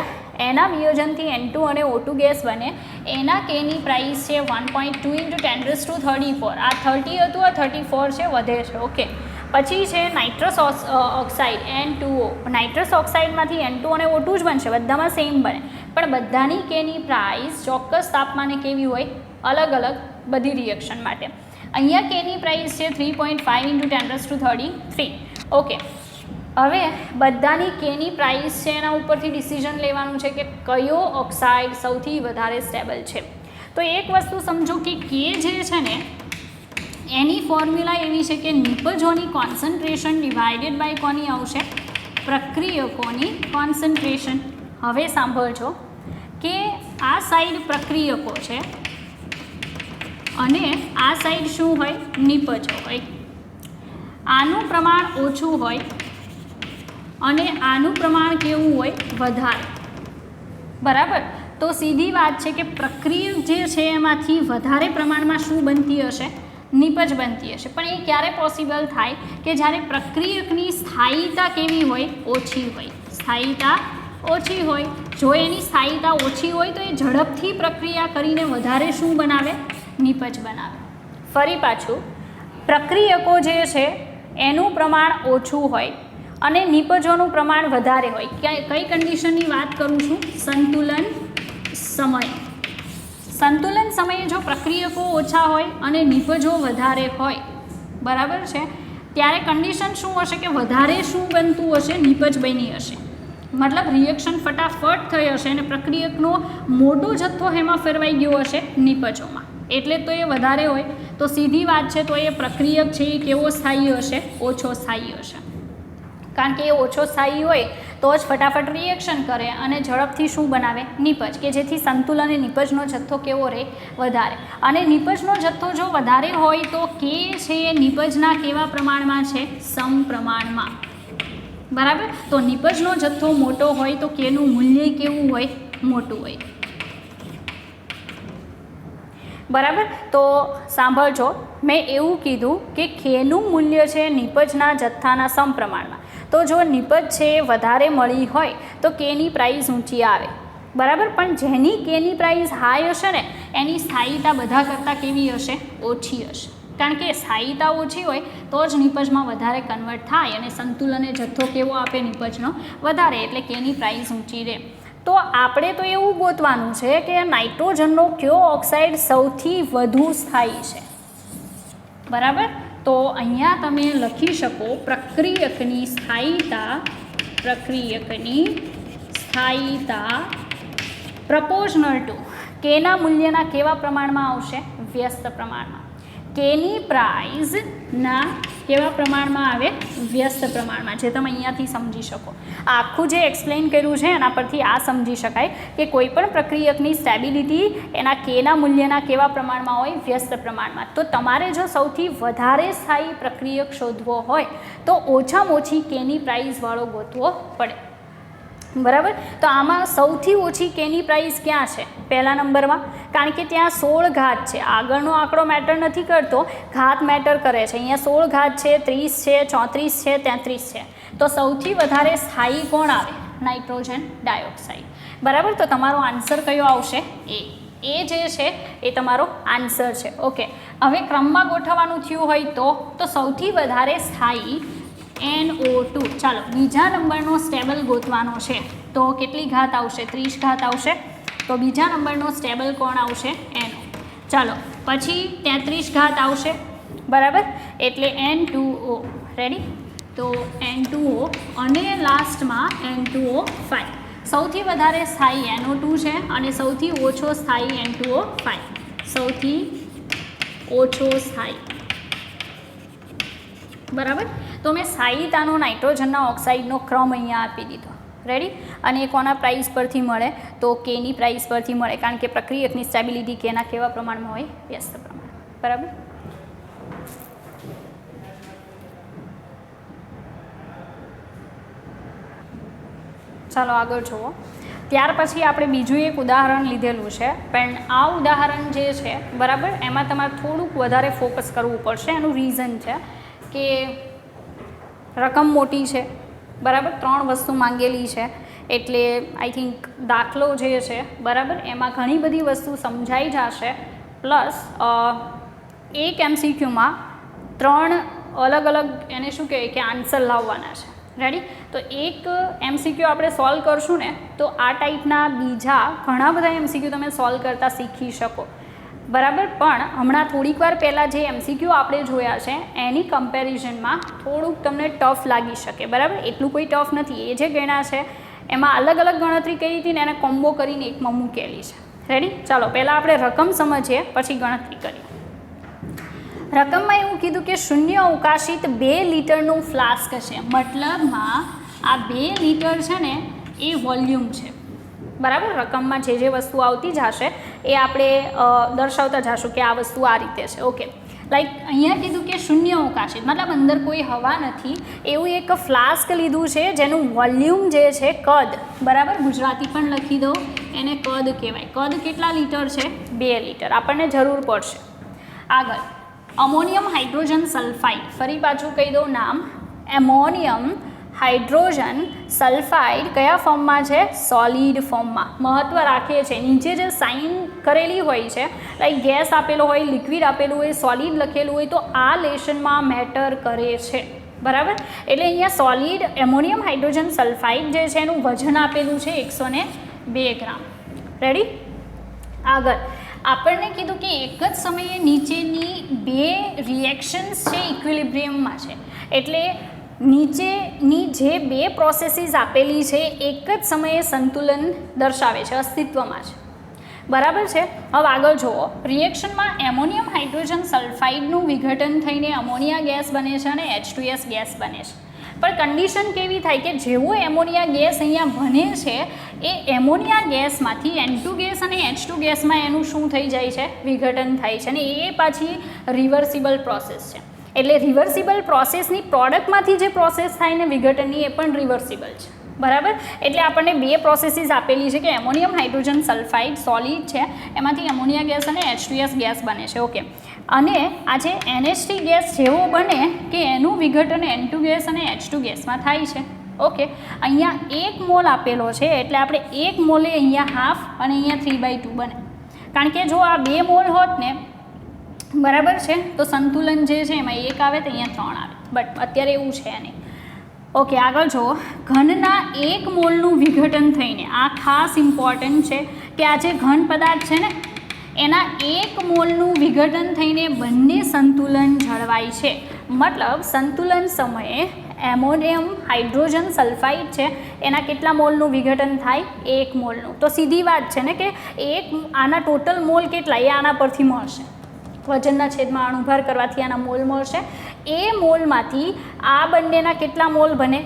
એના વિયોજનથી N2 અને O2 ગેસ બને. એના કેની પ્રાઇસ છે 1.2 × 10⁻34. આ 30 હતું, આ 34 છે, વધે છે. ઓકે, પછી છે nitrous oxide N2O. Nitrous ઓક્સાઇડમાંથી N2 અને O2 જ બનશે, બધામાં સેમ બને, પણ બધાની કેની પ્રાઇસ ચોક્કસ તાપમાને કેવી હોય? અલગ અલગ બધી રિએક્શન માટે. અહીંયા કેની પ્રાઇસ છે 3.5 × 10⁻33. ઓકે, હવે બધાની કેની પ્રાઇસ છે એના ઉપરથી ડિસિઝન લેવાનું છે કે કયો ઓક્સાઇડ સૌથી વધારે સ્ટેબલ છે. તો એક વસ્તુ સમજો કે કે જે છે ને એની ફોર્મ્યુલા એવી છે કે નિપજોની કોન્સન્ટ્રેશન ડિવાઇડેડ બાય કોની આવશે? પ્રક્રિયકોની કોન્સન્ટ્રેશન. હવે સાંભળજો કે આ સાઈડ પ્રક્રિયકો છે અને આ સાઈડ શું હોય? નિપજો હોય. આનું પ્રમાણ ઓછું હોય અને આનું પ્રમાણ કેવું હોય? વધારે, બરાબર. તો સીધી વાત છે કે પ્રક્રિયક જે છે એમાંથી વધારે પ્રમાણમાં શું બનતી હશે? નિપજ બનતી હશે. પણ એ ક્યારે પોસિબલ થાય કે જ્યારે પ્રક્રિયકની સ્થાયીતા કેવી હોય? ઓછી હોય. સ્થાયીતા ઓછી હોય. જો એની સ્થાયીતા ઓછી હોય તો એ ઝડપથી પ્રક્રિયા કરીને વધારે શું બનાવે? નિપજ બનાવે. ફરી પાછું, પ્રક્રિયકો જે છે એનું પ્રમાણ ઓછું હોય અને નિપજોનું પ્રમાણ વધારે હોય. કઈ કન્ડિશનની વાત કરું છું? સંતુલન સમય. સંતુલન સમયે જો પ્રક્રિયકો ઓછા હોય અને નિપજો વધારે હોય, બરાબર છે, ત્યારે કન્ડિશન શું હશે કે વધારે શું બનતું હશે? નિપજ બની હશે. મતલબ રિએક્શન ફટાફટ થઈ હશે અને પ્રક્રિયકનો મોટો જથ્થો એમાં ફેરવાઈ ગયો હશે નિપજોમાં, એટલે તો એ વધારે હોય. તો સીધી વાત છે, તો એ પ્રક્રિયક છે એ કેવો સ્થાયી હશે? ઓછો સ્થાયી હશે. કારણ કે એ ઓછો સ્થાયી હોય તો જ ફટાફટ રિએક્શન કરે અને ઝડપથી શું બનાવે? નિપજ, કે જેથી સંતુલન અને નિપજનો જથ્થો કેવો રહે? વધારે. અને નિપજનો જથ્થો જો વધારે હોય તો કે છે એ નિપજના કેવા પ્રમાણમાં છે? સમપ્રમાણમાં. બરાબર. તો નિપજનો જથ્થો મોટો હોય તો કેનું મૂલ્ય કેવું હોય? મોટું હોય. બરાબર. તો સાંભળજો, મેં એવું કીધું કે કેનું મૂલ્ય છે નિપજના જથ્થાના સમપ્રમાણમાં. તો જો નિપજ છે વધારે મળી હોય તો કેની પ્રાઇસ ઊંચી આવે. બરાબર. પણ જેની કેની પ્રાઇસ હાઈ હશે ને એની સ્થાયીતા બધા કરતાં કેવી હશે? ઓછી હશે. કારણ કે સ્થાયીતા ઓછી હોય તો જ નિપજમાં વધારે કન્વર્ટ થાય અને સંતુલન જથ્થો કેવો આપે? નિપજનો વધારે, એટલે કેની પ્રાઇસ ઊંચી રહે. તો આપણે તો એવું ગોતવાનું છે કે નાઇટ્રોજનનો કયો ઓક્સાઇડ સૌથી વધુ સ્થાયી છે. બરાબર. તો અહીંયા તમે લખી શકો પ્રક્રિયકની સ્થાયીતા પ્રપોર્શનલ ટુ કેના મૂલ્યના કેવા પ્રમાણમાં આવશે? વ્યસ્ત પ્રમાણમાં. કેની પ્રાઇઝના કેવા પ્રમાણમાં આવે? વ્યસ્ત પ્રમાણમાં. જે તમે અહીંયાથી સમજી શકો. આખું જે એક્સપ્લેન કર્યું છે એના પરથી આ સમજી શકાય કે કોઈ પણ પ્રક્રિયકની સ્ટેબિલિટી એના કેના મૂલ્યના કેવા પ્રમાણમાં હોય? વ્યસ્ત પ્રમાણમાં. તો તમારે જો સૌથી વધારે સ્થાયી પ્રક્રિયક શોધવો હોય તો ઓછામાં ઓછી કેની પ્રાઇઝવાળો ગોતવો પડે. બરાબર. તો આમાં સૌથી ઓછી કેની પ્રાઇસ ક્યાં છે? પહેલા નંબરમાં. કારણ કે ત્યાં 16 ઘાત છે. આગળનો આંકડો મેટર નથી કરતો, ઘાત મેટર કરે છે. અહીંયા 16 ઘાત છે, 30 છે, 34 છે, 33 છે. તો સૌથી વધારે સ્થાયી કોણ આવે? Nitrogen dioxide. બરાબર. તો તમારો આન્સર કયો આવશે? એ જે છે એ તમારો આન્સર છે. ઓકે. હવે ક્રમમાં ગોઠવવાનું થયું હોય તો સૌથી વધારે સ્થાયી NO2. ચાલો, બીજા નંબરનો સ્ટેબલ ગોતવાનો છે તો કેટલી ઘાત આવશે? 30 ઘાત આવશે. તો બીજા નંબરનો સ્ટેબલ કોણ આવશે? NO. ચાલો, પછી 33 ઘાત આવશે. બરાબર. એટલે N2O. રેડી. તો N2O અને લાસ્ટમાં N2O5. સૌથી વધારે સ્થાયી NO2 છે અને સૌથી ઓછો સ્થાયી N2O5. સૌથી ઓછો સ્થાયી. બરાબર. તો મેં સ્થાયીતાનો નાઇટ્રોજનના ઓક્સાઇડનો ક્રમ અહીંયા આપી દીધો. રેડી. અને એ કોના પ્રાઇસ પરથી મળે? તો કેની પ્રાઇસ પરથી મળે. કારણ કે પ્રક્રિયકની સ્ટેબિલિટી કેના કેવા પ્રમાણમાં હોય? વ્યસ્ત પ્રમાણ. બરાબર. ચાલો આગળ જુઓ. ત્યાર પછી આપણે બીજું એક ઉદાહરણ લીધેલું છે, પણ આ ઉદાહરણ જે છે, બરાબર, એમાં તમારે થોડુંક વધારે ફોકસ કરવું પડશે. એનું રીઝન છે કે રકમ મોટી છે. બરાબર. 3 વસ્તુ માંગેલી છે એટલે આઈ થિંક દાખલો જે છે, બરાબર, એમાં ઘણી બધી વસ્તુ સમજાઈ જશે. પ્લસ એક MCQમાં 3 અલગ અલગ એને શું કહેવાય કે આન્સર લાવવાના છે. રેડી. તો એક MCQ આપણે સોલ્વ કરશું ને તો આ ટાઈપના બીજા ઘણા બધા MCQ તમે સોલ્વ કરતા શીખી શકો. બરાબર. પણ હમણાં થોડીક વાર પહેલાં જે MCQ આપણે જોયા છે એની કમ્પેરિઝનમાં થોડુંક તમને ટફ લાગી શકે. બરાબર. એટલું કોઈ ટફ નથી. એ જે ગણ્યા છે એમાં અલગ અલગ ગણતરી કરી હતી ને એને કોમ્બો કરીને એકમાં મૂકેલી છે. રેડી. ચાલો, પહેલાં આપણે રકમ સમજીએ પછી ગણતરી કરીએ. રકમમાં એવું કીધું કે શૂન્ય અવકાશિત 2 લીટરનું ફ્લાસ્ક છે. મતલબમાં આ 2 લીટર છે ને એ વોલ્યુમ છે. બરાબર. રકમમાં જે વસ્તુ આવતી જશે એ આપણે દર્શાવતા જશું કે આ વસ્તુ આ રીતે છે. ઓકે. લાઈક અહીંયા કીધું કે શૂન્ય અવકાશિત મતલબ અંદર કોઈ હવા નથી એવું એક ફ્લાસ્ક લીધું છે જેનું વોલ્યુમ જે છે કદ, બરાબર, ગુજરાતી પણ લખી દો, એને કદ કહેવાય. કદ કેટલા લીટર છે? 2 લીટર. આપણને જરૂર પડશે. આગળ અમોનિયમ હાઇડ્રોજન સલ્ફાઇડ, ફરી પાછું કહી દઉં નામ, એમોનિયમ હાઇડ્રોજન સલ્ફાઇડ કયા ફોર્મમાં છે? સોલિડ ફોર્મમાં. મહત્ત્વ રાખીએ છીએ, નીચે જે સાઇન કરેલી હોય છે, લાઈક ગેસ આપેલો હોય, લિક્વિડ આપેલું હોય, સોલિડ લખેલું હોય, તો આ લેશનમાં મેટર કરે છે. બરાબર? એટલે અહીંયા સોલિડ એમોનિયમ હાઇડ્રોજન સલ્ફાઇડ જે છે એનું વજન આપેલું છે 102 ગ્રામ. રેડી? આગળ આપણને કીધું કે એક જ સમયે નીચેની 2 રિએક્શન્સ છે ઇક્વિલિબ્રિયમમાં છે. એટલે નીચેની જે 2 પ્રોસેસીસ આપેલી છે એક જ સમયે સંતુલન દર્શાવે છે, અસ્તિત્વમાં છે. બરાબર છે? હવે આગળ જુઓ. રિએક્શનમાં એમોનિયમ હાઇડ્રોજન સલ્ફાઇડનું વિઘટન થઈને અમોનિયા ગેસ બને છે અને H2S ગેસ બને છે. પણ કન્ડિશન કેવી થાય કે જેવો એમોનિયા ગેસ અહીંયા બને છે એ એમોનિયા ગેસમાંથી N2 ગેસ અને H2 ગેસમાં એનું શું થઈ જાય છે? વિઘટન થાય છે. અને એ પાછી રિવર્સિબલ પ્રોસેસ છે. એટલે રિવર્સિબલ પ્રોસેસની પ્રોડક્ટમાંથી જે પ્રોસેસ થાય ને વિઘટનની, એ પણ રિવર્સિબલ છે. બરાબર? એટલે આપણને 2 પ્રોસેસીસ આપેલી છે કે એમોનિયમ હાઇડ્રોજન સલ્ફાઇડ સોલિડ છે, એમાંથી એમોનિયા ગેસ અને H2S ગેસ બને છે. ઓકે. અને આ જે NH3 ગેસ જેવો બને કે એનું વિઘટન N2 ગેસ અને H2 ગેસમાં થાય છે. ઓકે. અહીંયા 1 મોલ આપેલો છે એટલે આપણે 1 મોલે અહીંયા હાફ અને અહીંયા 3/2 બને. કારણ કે જો આ 2 મોલ હોત ને, બરાબર છે, તો સંતુલન જે છે એમાં 1 આવે તો અહીંયા 3 આવે. બટ અત્યારે એવું છે નહીં. ઓકે. આગળ જુઓ. ઘનના 1 મોલનું વિઘટન થઈને, આ ખાસ ઇમ્પોર્ટન્ટ છે કે આ જે ઘન પદાર્થ છે ને એના 1 મોલનું વિઘટન થઈને બંને સંતુલન જળવાય છે. મતલબ સંતુલન સમયે એમોનિયમ હાઇડ્રોજન સલ્ફાઇડ છે એના કેટલા મોલનું વિઘટન થાય? 1 મોલનું. તો સીધી વાત છે ને કે આના ટોટલ મોલ કેટલા એ આના પરથી મળશે. વજનના છેદમાં અણુભાર કરવાથી આના મોલ મળશે. એ મોલમાંથી આ બંનેના કેટલા મોલ બને?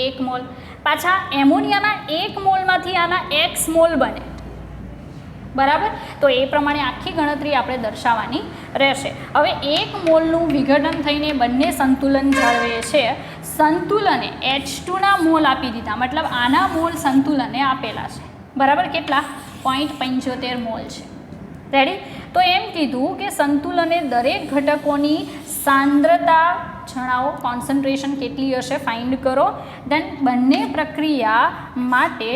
1 મોલ. પાછા એમોનિયાના 1 મોલમાંથી આના X મોલ બને. બરાબર? તો એ પ્રમાણે આખી ગણતરી આપણે દર્શાવવાની રહેશે. હવે 1 મોલનું વિઘટન થઈને બંને સંતુલન જાળવે છે. સંતુલને H2ના મોલ આપી દીધા, મતલબ આના મોલ સંતુલને આપેલા છે. બરાબર? કેટલા? 0.75 મોલ છે. રેડી? તો એમ કીધું કે સંતુલને દરેક ઘટકોની સાંદ્રતા જણાવો, કોન્સન્ટ્રેશન કેટલી હશે ફાઇન્ડ કરો. દેન બંને પ્રક્રિયા માટે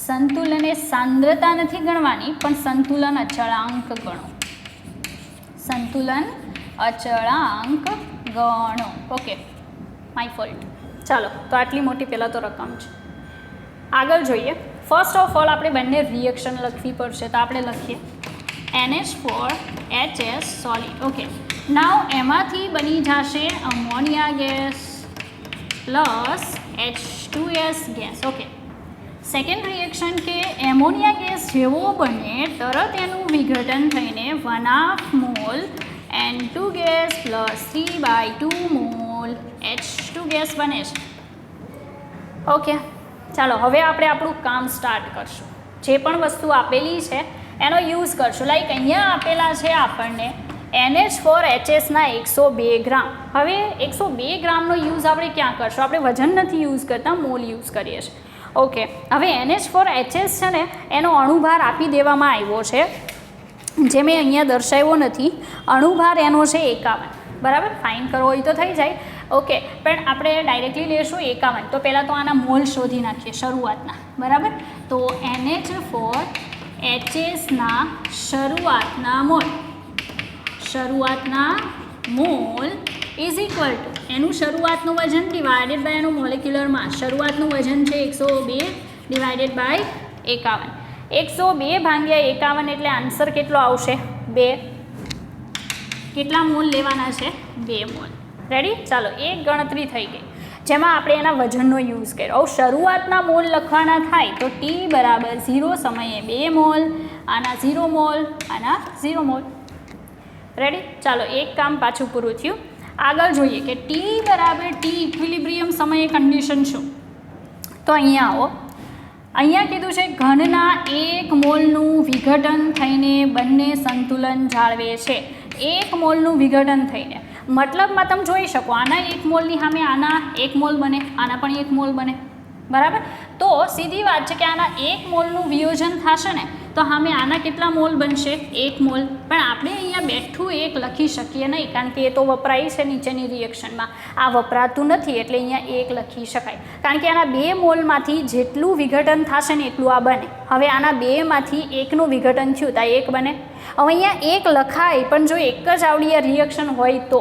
સંતુલને સાંદ્રતા નથી ગણવાની, પણ સંતુલન અચળાંક ગણો. સંતુલન અચળાંક ગણો. Okay, my fault. ચાલો, તો આટલી મોટી પહેલાં તો રકમ છે. આગળ જોઈએ. ફર્સ્ટ ઓફ ઓલ આપણે બંને રિએક્શન લખવી પડશે, તો આપણે લખીએ NH4HS સોલિડ. ઓકે. નાવ એમાંથી બની જશે ammonia gas plus H2S gas. Okay. Second reaction કે એમોનિયા ગેસ જેવો બને તરત એનું વિઘટન થઈને 1/2 mall N2 gas plus 3/2 mall H2 gas બને છે. ઓકે. ચાલો, હવે આપણે આપણું કામ સ્ટાર્ટ કરશું. જે પણ વસ્તુ આપેલી છે એનો યુઝ કરશું. લાઈક અહીંયા આપેલા છે આપણને NH4HSના 102 ગ્રામ. હવે 102 ગ્રામનો યુઝ આપણે ક્યાં કરશું? આપણે વજન નથી યુઝ કરતા, મોલ યુઝ કરીએ છીએ. ઓકે. હવે NH4HS છે ને એનો અણુભાર આપી દેવામાં આવ્યો છે, જે મેં અહીંયા દર્શાવ્યો નથી. અણુભાર એનો છે 51. બરાબર? ફાઇન કરવો હોય તો થઈ જાય. ઓકે. પણ આપણે ડાયરેક્ટલી લેશું 51. તો પહેલાં તો આના મોલ શોધી નાખીએ શરૂઆતના. બરાબર? તો NH4HSના શરૂઆતના મોલ ઇઝ ઇક્વલ ટુ એનું શરૂઆતનું વજન ડિવાઇડેડ બાય એનું મોલેક્યુલર માસ. શરૂઆતનું વજન છે 102 ડિવાઇડેડ બાય 51. 102 ભાગ્યા 51 એટલે આન્સર કેટલો આવશે? 2. કેટલા મોલ લેવાના છે? 2 મોલ. રેડી? ચાલો, એક ગણતરી થઈ ગઈ જેમાં આપણે એના વજનનો યુઝ કર્યો. હવે શરૂઆતના મોલ લખવાના થાય તો T બરાબર 0 સમયે 2 મોલ, આના 0 મોલ, આના 0 મોલ. રેડી? ચાલો, એક કામ પાછું પૂરું થયું. આગળ જોઈએ કે T બરાબર T ઇક્વિલિબ્રિયમ સમયે કન્ડિશન શું? તો અહીંયા આવો. અહીંયા કીધું છે ઘનના 1 મોલનું વિઘટન થઈને બંને સંતુલન જાળવે છે. 1 મોલનું વિઘટન થઈને મતલબમાં તમે જોઈ શકો, આના 1 મોલની સામે આના 1 મોલ બને, આના પણ 1 મોલ બને. બરાબર? તો સીધી વાત છે કે આના 1 મોલનું વિયોજન થશે ને તો સામે આના કેટલા મોલ બનશે 1 મોલ, પણ આપણે અહીંયા બેઠું 1 લખી શકીએ નહીં કારણ કે એ તો વપરાય છે નીચેની રિએક્શનમાં, આ વપરાતું નથી એટલે અહીંયા 1 લખી શકાય કારણ કે આના 2 મોલમાંથી જેટલું વિઘટન થશે ને એટલું આ બને. હવે આના 2માંથી 1નું વિઘટન થયું તો 1 બને. હવે અહીંયા 1 લખાય પણ જો એક જ આવડી આ રિએક્શન હોય તો,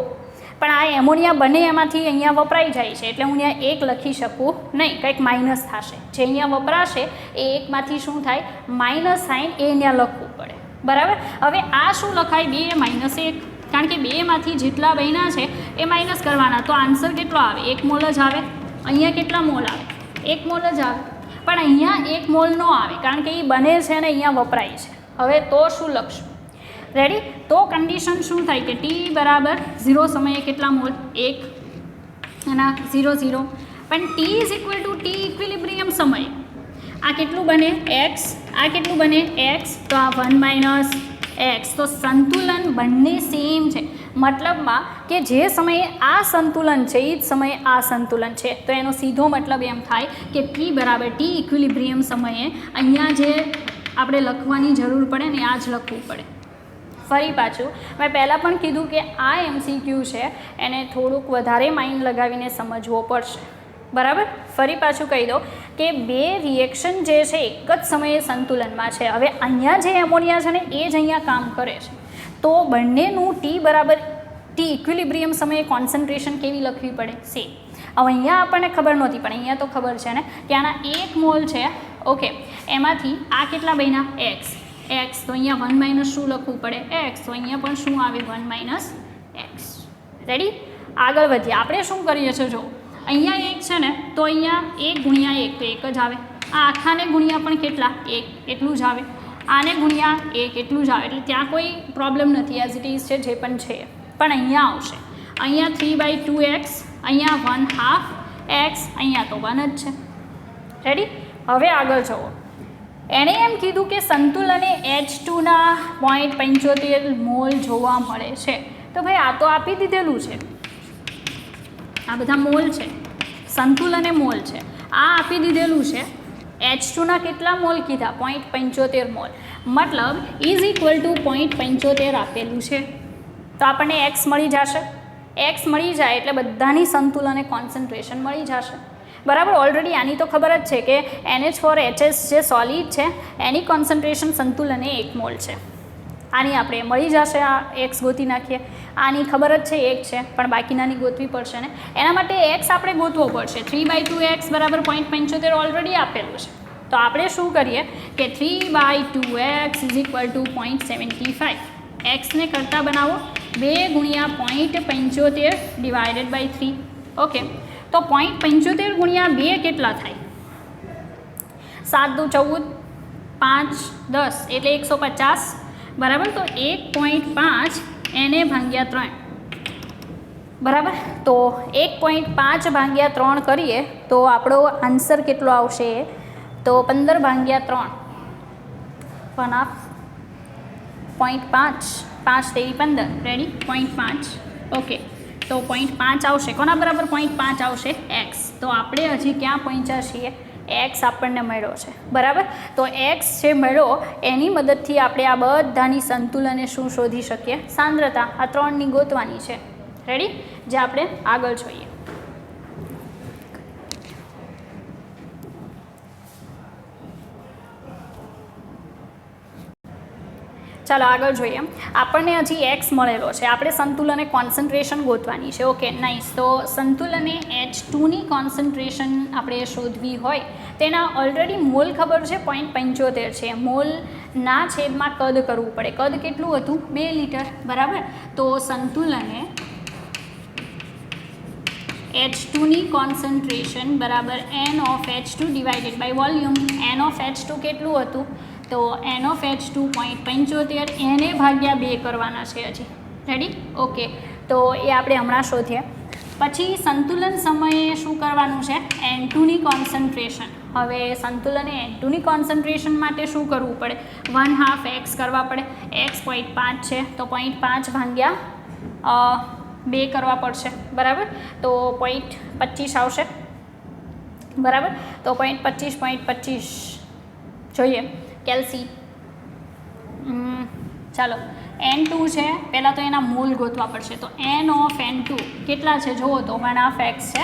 પણ આ એમોનિયા બને એમાંથી અહીંયા વપરાઈ જાય છે એટલે હું અહીંયા 1 લખી શકું નહીં, કંઈક માઇનસ થશે. જે અહીંયા વપરાશે એ 1માંથી શું થાય માઇનસ સાઇન એ અહીંયા લખવું પડે, બરાબર. હવે આ શું લખાય 2 - 1 કારણ કે 2માંથી જેટલા બન્યા છે એ માઇનસ કરવાના, તો આન્સર કેટલો આવે 1 મોલ જ આવે. અહીંયા કેટલા મોલ આવે 1 મોલ જ આવે, પણ અહીંયા 1 મોલ ન આવે કારણ કે એ બને છે ને અહીંયા વપરાય છે. હવે તો શું લખશું રેડી, તો કન્ડિશન શું થાય કે t બરાબર 0 સમયે કેટલા મોલ 1 અને 0 0, પણ t is equal to t equilibrium સમયે આ કેટલું બને x, આ કેટલું બને x, તો આ 1 - x, તો સંતુલન બંને સેમ છે. મતલબમાં કે જે સમયે આ સંતુલન છે એ જ સમયે આ સંતુલન છે, તો એનો સીધો મતલબ એમ થાય કે t બરાબર t ઇક્વિલિબ્રિયમ સમયે અહીંયા જે આપણે લખવાની જરૂર પડે ને આ જ લખવું પડે. ફરી પાછું મેં પહેલાં પણ કીધું કે આ MCQ છે એને થોડુંક વધારે માઇન્ડ લગાવીને સમજવો પડશે, બરાબર. ફરી પાછું કહી દો કે 2 રિએક્શન જે છે એક જ સમયે સંતુલનમાં છે. હવે અહીંયા જે એમોનિયા છે ને એ જ અહીંયા કામ કરે છે, તો બંનેનું t બરાબર t ઇક્વિલિબ્રિયમ સમયે કોન્સન્ટ્રેશન કેવી લખવી પડે સેમ. હવે અહીંયા આપણને ખબર નહોતી પણ અહીંયા તો ખબર છે ને કે આના 1 મોલ છે, ઓકે, એમાંથી આ કેટલા બન્યા x, તો અહીંયા 1 - શું લખવું પડે x, તો અહીંયા પણ શું આવે 1 - x. રેડી, આગળ વધીએ. આપણે શું કરીએ છીએ જો અહીંયા 1 છે ને તો અહીંયા 1 × 1 તો 1 જ આવે, આ આખાને ગુણ્યા પણ કેટલા 1 એટલું જ આવે, આને ગુણ્યા 1 એટલું જ આવે, એટલે ત્યાં કોઈ પ્રોબ્લેમ નથી, એઝ ઇટ ઇઝ છે જે પણ છે. પણ અહીંયા આવશે અહીંયા 3/2x, અહીંયા 1/2 x, અહીંયા તો 1 જ છે. રેડી, હવે આગળ જુઓ. એણે એમ કીધું કે સંતુલને H2ના 0.75 મોલ જોવા મળે છે. તો ભાઈ આ તો આપી દીધેલું છે, આ બધા મોલ છે, સંતુલને મોલ છે, આ આપી દીધેલું છે. H2ના કેટલા મોલ કીધા 0.75 મોલ, મતલબ ઇઝ ઇક્વલ ટુ 0.75 આપેલું છે. તો આપણને x મળી જશે, x મળી જાય એટલે બધાની સંતુલને કોન્સન્ટ્રેશન મળી જશે, બરાબર. ઓલરેડી આની તો ખબર જ છે કે NH4HS જે સોલિડ છે એની કોન્સન્ટ્રેશન સંતુલને 1 મોલ છે. આની આપણે મળી જશે, આ x ગોતી નાખીએ. આની ખબર જ છે 1 છે પણ બાકીનાની ગોતવી પડશે ને, એના માટે x આપણે ગોતવો પડશે. 3/2x બરાબર 0.75 ઓલરેડી આપેલું છે, તો આપણે શું કરીએ કે 3/2x ઇઝ ઇક્વલ ટુ 0.75, xને કરતાં બનાવો 2 × 0.75 ડિવાઇડેડ બાય 3, ઓકે. તો 0.75 × 2 કેટલા થાય 7 × 2 = 14, 5 × 10 એટલે 150, બરાબર. તો 1.5 એને ભાગ્યા 3, બરાબર. તો 1.5/3 કરીએ તો આપણો આન્સર કેટલો આવશે તો 15/3, 1/2, 0.5, 5 × 15, રેડી 0.5, ઓકે. તો 0.5 આવશે, કોના બરાબર 0.5 આવશે x. તો આપણે હજી ક્યાં પહોંચ્યા છીએ, x આપણને મળ્યો છે, બરાબર. તો x જે મળ્યો એની મદદથી આપણે આ બધાની સંતુલને શું શોધી શકીએ સાંદ્રતા, આ 3ની ગોતવાની છે. રેડી, જે આપણે આગળ જોઈએ. ચાલો આગળ જોઈએ. આપણને હજી x મળેલો છે, આપણે સંતુલને કોન્સન્ટ્રેશન ગોતવાની છે, ઓકે નાઇસ. તો સંતુલને H2ની કોન્સન્ટ્રેશન આપણે શોધવી હોય તેના ઓલરેડી મોલ ખબર છે 0.75 છે, મોલના છેદમાં કદ કરવું પડે. કદ કેટલું હતું 2 લિટર, બરાબર. તો સંતુલને H2ની કોન્સન્ટ્રેશન બરાબર n of H2 divided by volume. n of H2 કેટલું હતું તો n of H2 0.75, એને ભાગ્યા 2 કરવાના છે હજી. Ready, okay. તો એ આપણે હમણાં શોધીએ. પછી સંતુલન સમયે શું કરવાનું છે N2ની કોન્સન્ટ્રેશન. હવે સંતુલને N2ની કોન્સન્ટ્રેશન માટે શું કરવું પડે 1/2 x કરવા પડે. x 0.5 છે તો 0.5/2 કરવા પડશે, બરાબર. તો 0.25 આવશે, બરાબર. તો 0.25 જોઈએ કેલ્સી. ચાલો N2 છે, પહેલાં તો એના મોલ ગોતવા પડશે. તો N of N2 કેટલા છે જુઓ તો 1/2x છે,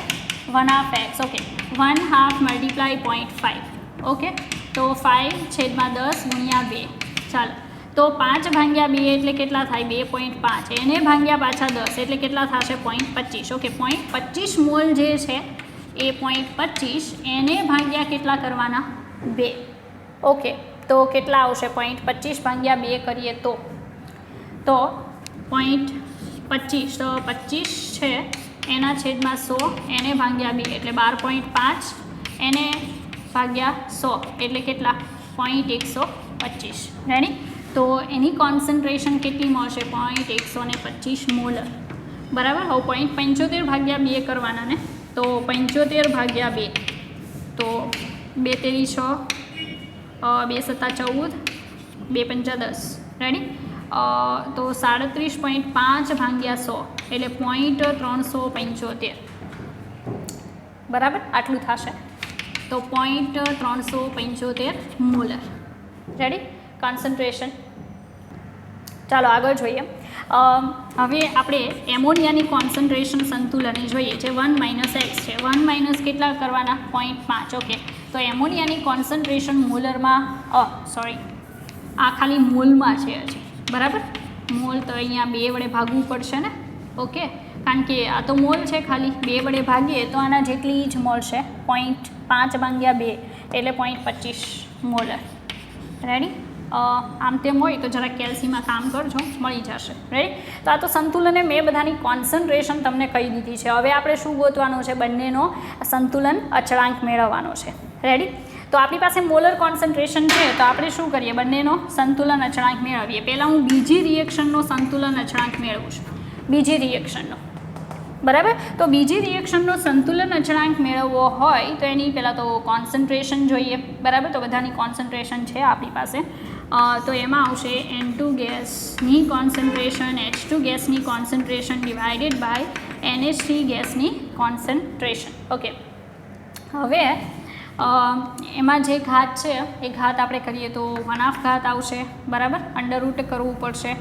1/2x. Okay, 1/2 multiply 0.5. ઓકે, તો 5/10 ગુણ્યા 2. ચાલો, તો 5/2 એટલે કેટલા થાય 2.5. એને ભાગ્યા પાછા 10 એટલે કેટલા થશે 0.25. ઓકે, 0.25 મોલ જે છે એ 0.25 એને ભાગ્યા કેટલા કરવાના 2. ઓકે, તો કેટલા આવશે 0.25 ભાગ્યા 2 કરીએ તો 0.25. તો 25 છે એના છેદમાં 100 એને ભાગ્યા 2 એટલે 12.5 એને ભાગ્યા 100 એટલે કેટલા 0.125. રેડી. તો એની કોન્સન્ટ્રેશન કેટલી મળશે 0.125 મોલર. બરાબર. હવે 0.75 ભાગ્યા 2 કરવાના ને, તો 75 ભાગ્યા 2 તો 2 તેરી 6, 2 સત્તા 14, 2 પંચા 10. રેડી. તો 37.5 ભાગ્યા 100 એટલે 0.375. બરાબર, આટલું થશે. તો 0.375 મોલર. Ready concentration. ચાલો આગળ જોઈએ. હવે આપણે એમોનિયાની કોન્સન્ટ્રેશન સંતુલન જોઈએ છે 1 - x છે. 1 - કેટલા કરવાના 0.5. ઓકે, તો એમોનિયાની કોન્સન્ટ્રેશન મોલરમાં આ ખાલી મોલમાં છે હજી. બરાબર, મોલ તો અહીંયા 2 વડે ભાગવું પડશે ને. ઓકે, કારણ કે આ તો મોલ છે, ખાલી 2 વડે ભાગીએ તો આના જેટલી જ મળશે 0.5/2 એટલે 0.25 મોલર. રેડી. આમ તેમ હોય તો જરા કેલ્સીમાં કામ કરજો, મળી જશે. રેડી. તો આ તો સંતુલને મેં બધાની કોન્સન્ટ્રેશન તમને કહી દીધી છે. હવે આપણે શું ગોતવાનું છે, બંનેનો સંતુલન અચળાંક મેળવવાનો છે. રેડી. તો આપણી પાસે મોલર કોન્સન્ટ્રેશન છે, તો આપણે શું કરીએ, બંનેનો સંતુલન અચળાંક મેળવીએ. પહેલાં હું બીજી રિએક્શનનો સંતુલન અચળાંક મેળવું છું. બીજી રિએક્શનનો. બરાબર. તો બીજી રિએક્શનનો સંતુલન અચળાંક મેળવવો હોય તો એની પહેલાં તો કોન્સન્ટ્રેશન જોઈએ. બરાબર. તો બધાની કોન્સન્ટ્રેશન છે આપણી પાસે. તો એમાં આવશે N2 ગેસની કોન્સન્ટ્રેશન, H2 ગેસની કોન્સન્ટ્રેશન ડિવાઇડેડ બાય NH3 ગેસની કોન્સન્ટ્રેશન. ઓકે, હવે એમાં જે ઘાત છે એ ઘાત આપણે કરીએ તો 1/2 ઘાત આવશે. બરાબર, અંડરરૂટ કરવું પડશે.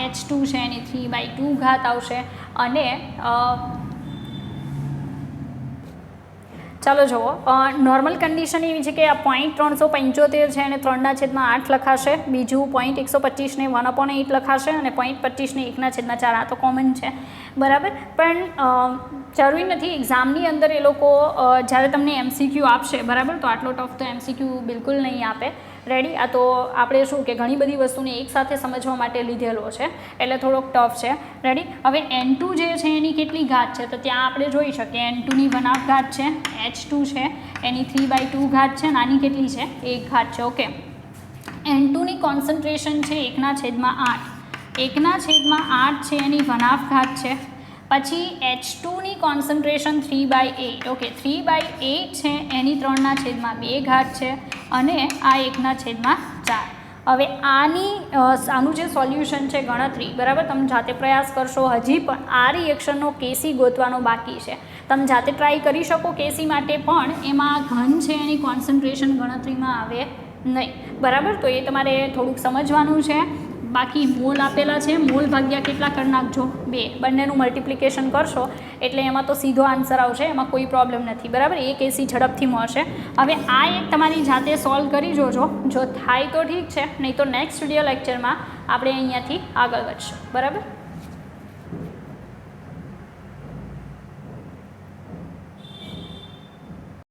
H2 છે એની 3/2 ઘાત આવશે. અને ચાલો જુઓ, નોર્મલ કન્ડિશન એવી છે કે આ 0.375 છે અને 3/8 લખાશે. બીજું 0.125 ને 1/8 લખાશે અને 0.25 ને 1/4. આ તો કોમન છે. બરાબર, પણ જરૂરી નથી. એક્ઝામની અંદર એ લોકો જ્યારે તમને MCQ આપશે, બરાબર, તો આટલો ટફ તો MCQ બિલકુલ નહીં આપે. રેડી. આ તો આપણે શું કે ઘણી બધી વસ્તુને એકસાથે સમજવા માટે લીધેલો છે, એટલે થોડોક ટફ છે. રેડી. હવે N2 જે છે એની કેટલી ઘાત છે, તો ત્યાં આપણે જોઈ શકીએ N2ની 1/2 ઘાત છે, H2 છે એની 3/2 ઘાત છે, નાની કેટલી છે 1 ઘાત છે. ઓકે, N2ની કોન્સન્ટ્રેશન છે 1/8. 1/8 છે એની 1/2 ઘાત છે. પછી H2ની કોન્સન્ટ્રેશન 3/8. ઓકે, 3/8 છે એની 3/2 ઘાત છે અને આ 1/4. હવે આનું જે સોલ્યુશન છે ગણતરી, બરાબર, તમે જાતે પ્રયાસ કરશો. હજી પણ આ રિએક્શનનો કેસી ગોતવાનો બાકી છે. તમે જાતે ટ્રાય કરી શકો કેસી માટે, પણ એમાં ઘન છે એની કોન્સન્ટ્રેશન ગણતરીમાં આવે નહીં. બરાબર, તો એ તમારે થોડુંક સમજવાનું છે. બાકી મોલ આપેલા છે, મોલ ભાગ્યા કેટલા કરી નાખજો 2. બંનેનું મલ્ટિપ્લિકેશન કરશો એટલે એમાં તો સીધો આન્સર આવશે, એમાં કોઈ પ્રોબ્લેમ નથી. બરાબર, એક એસી ઝડપથી મળશે. હવે આ એક તમારી જાતે સોલ્વ કરી જોજો. જો થાય તો ઠીક છે, નહીં તો નેક્સ્ટ વિડીયો લેક્ચરમાં આપણે અહીંયાથી આગળ વધશું. બરાબર.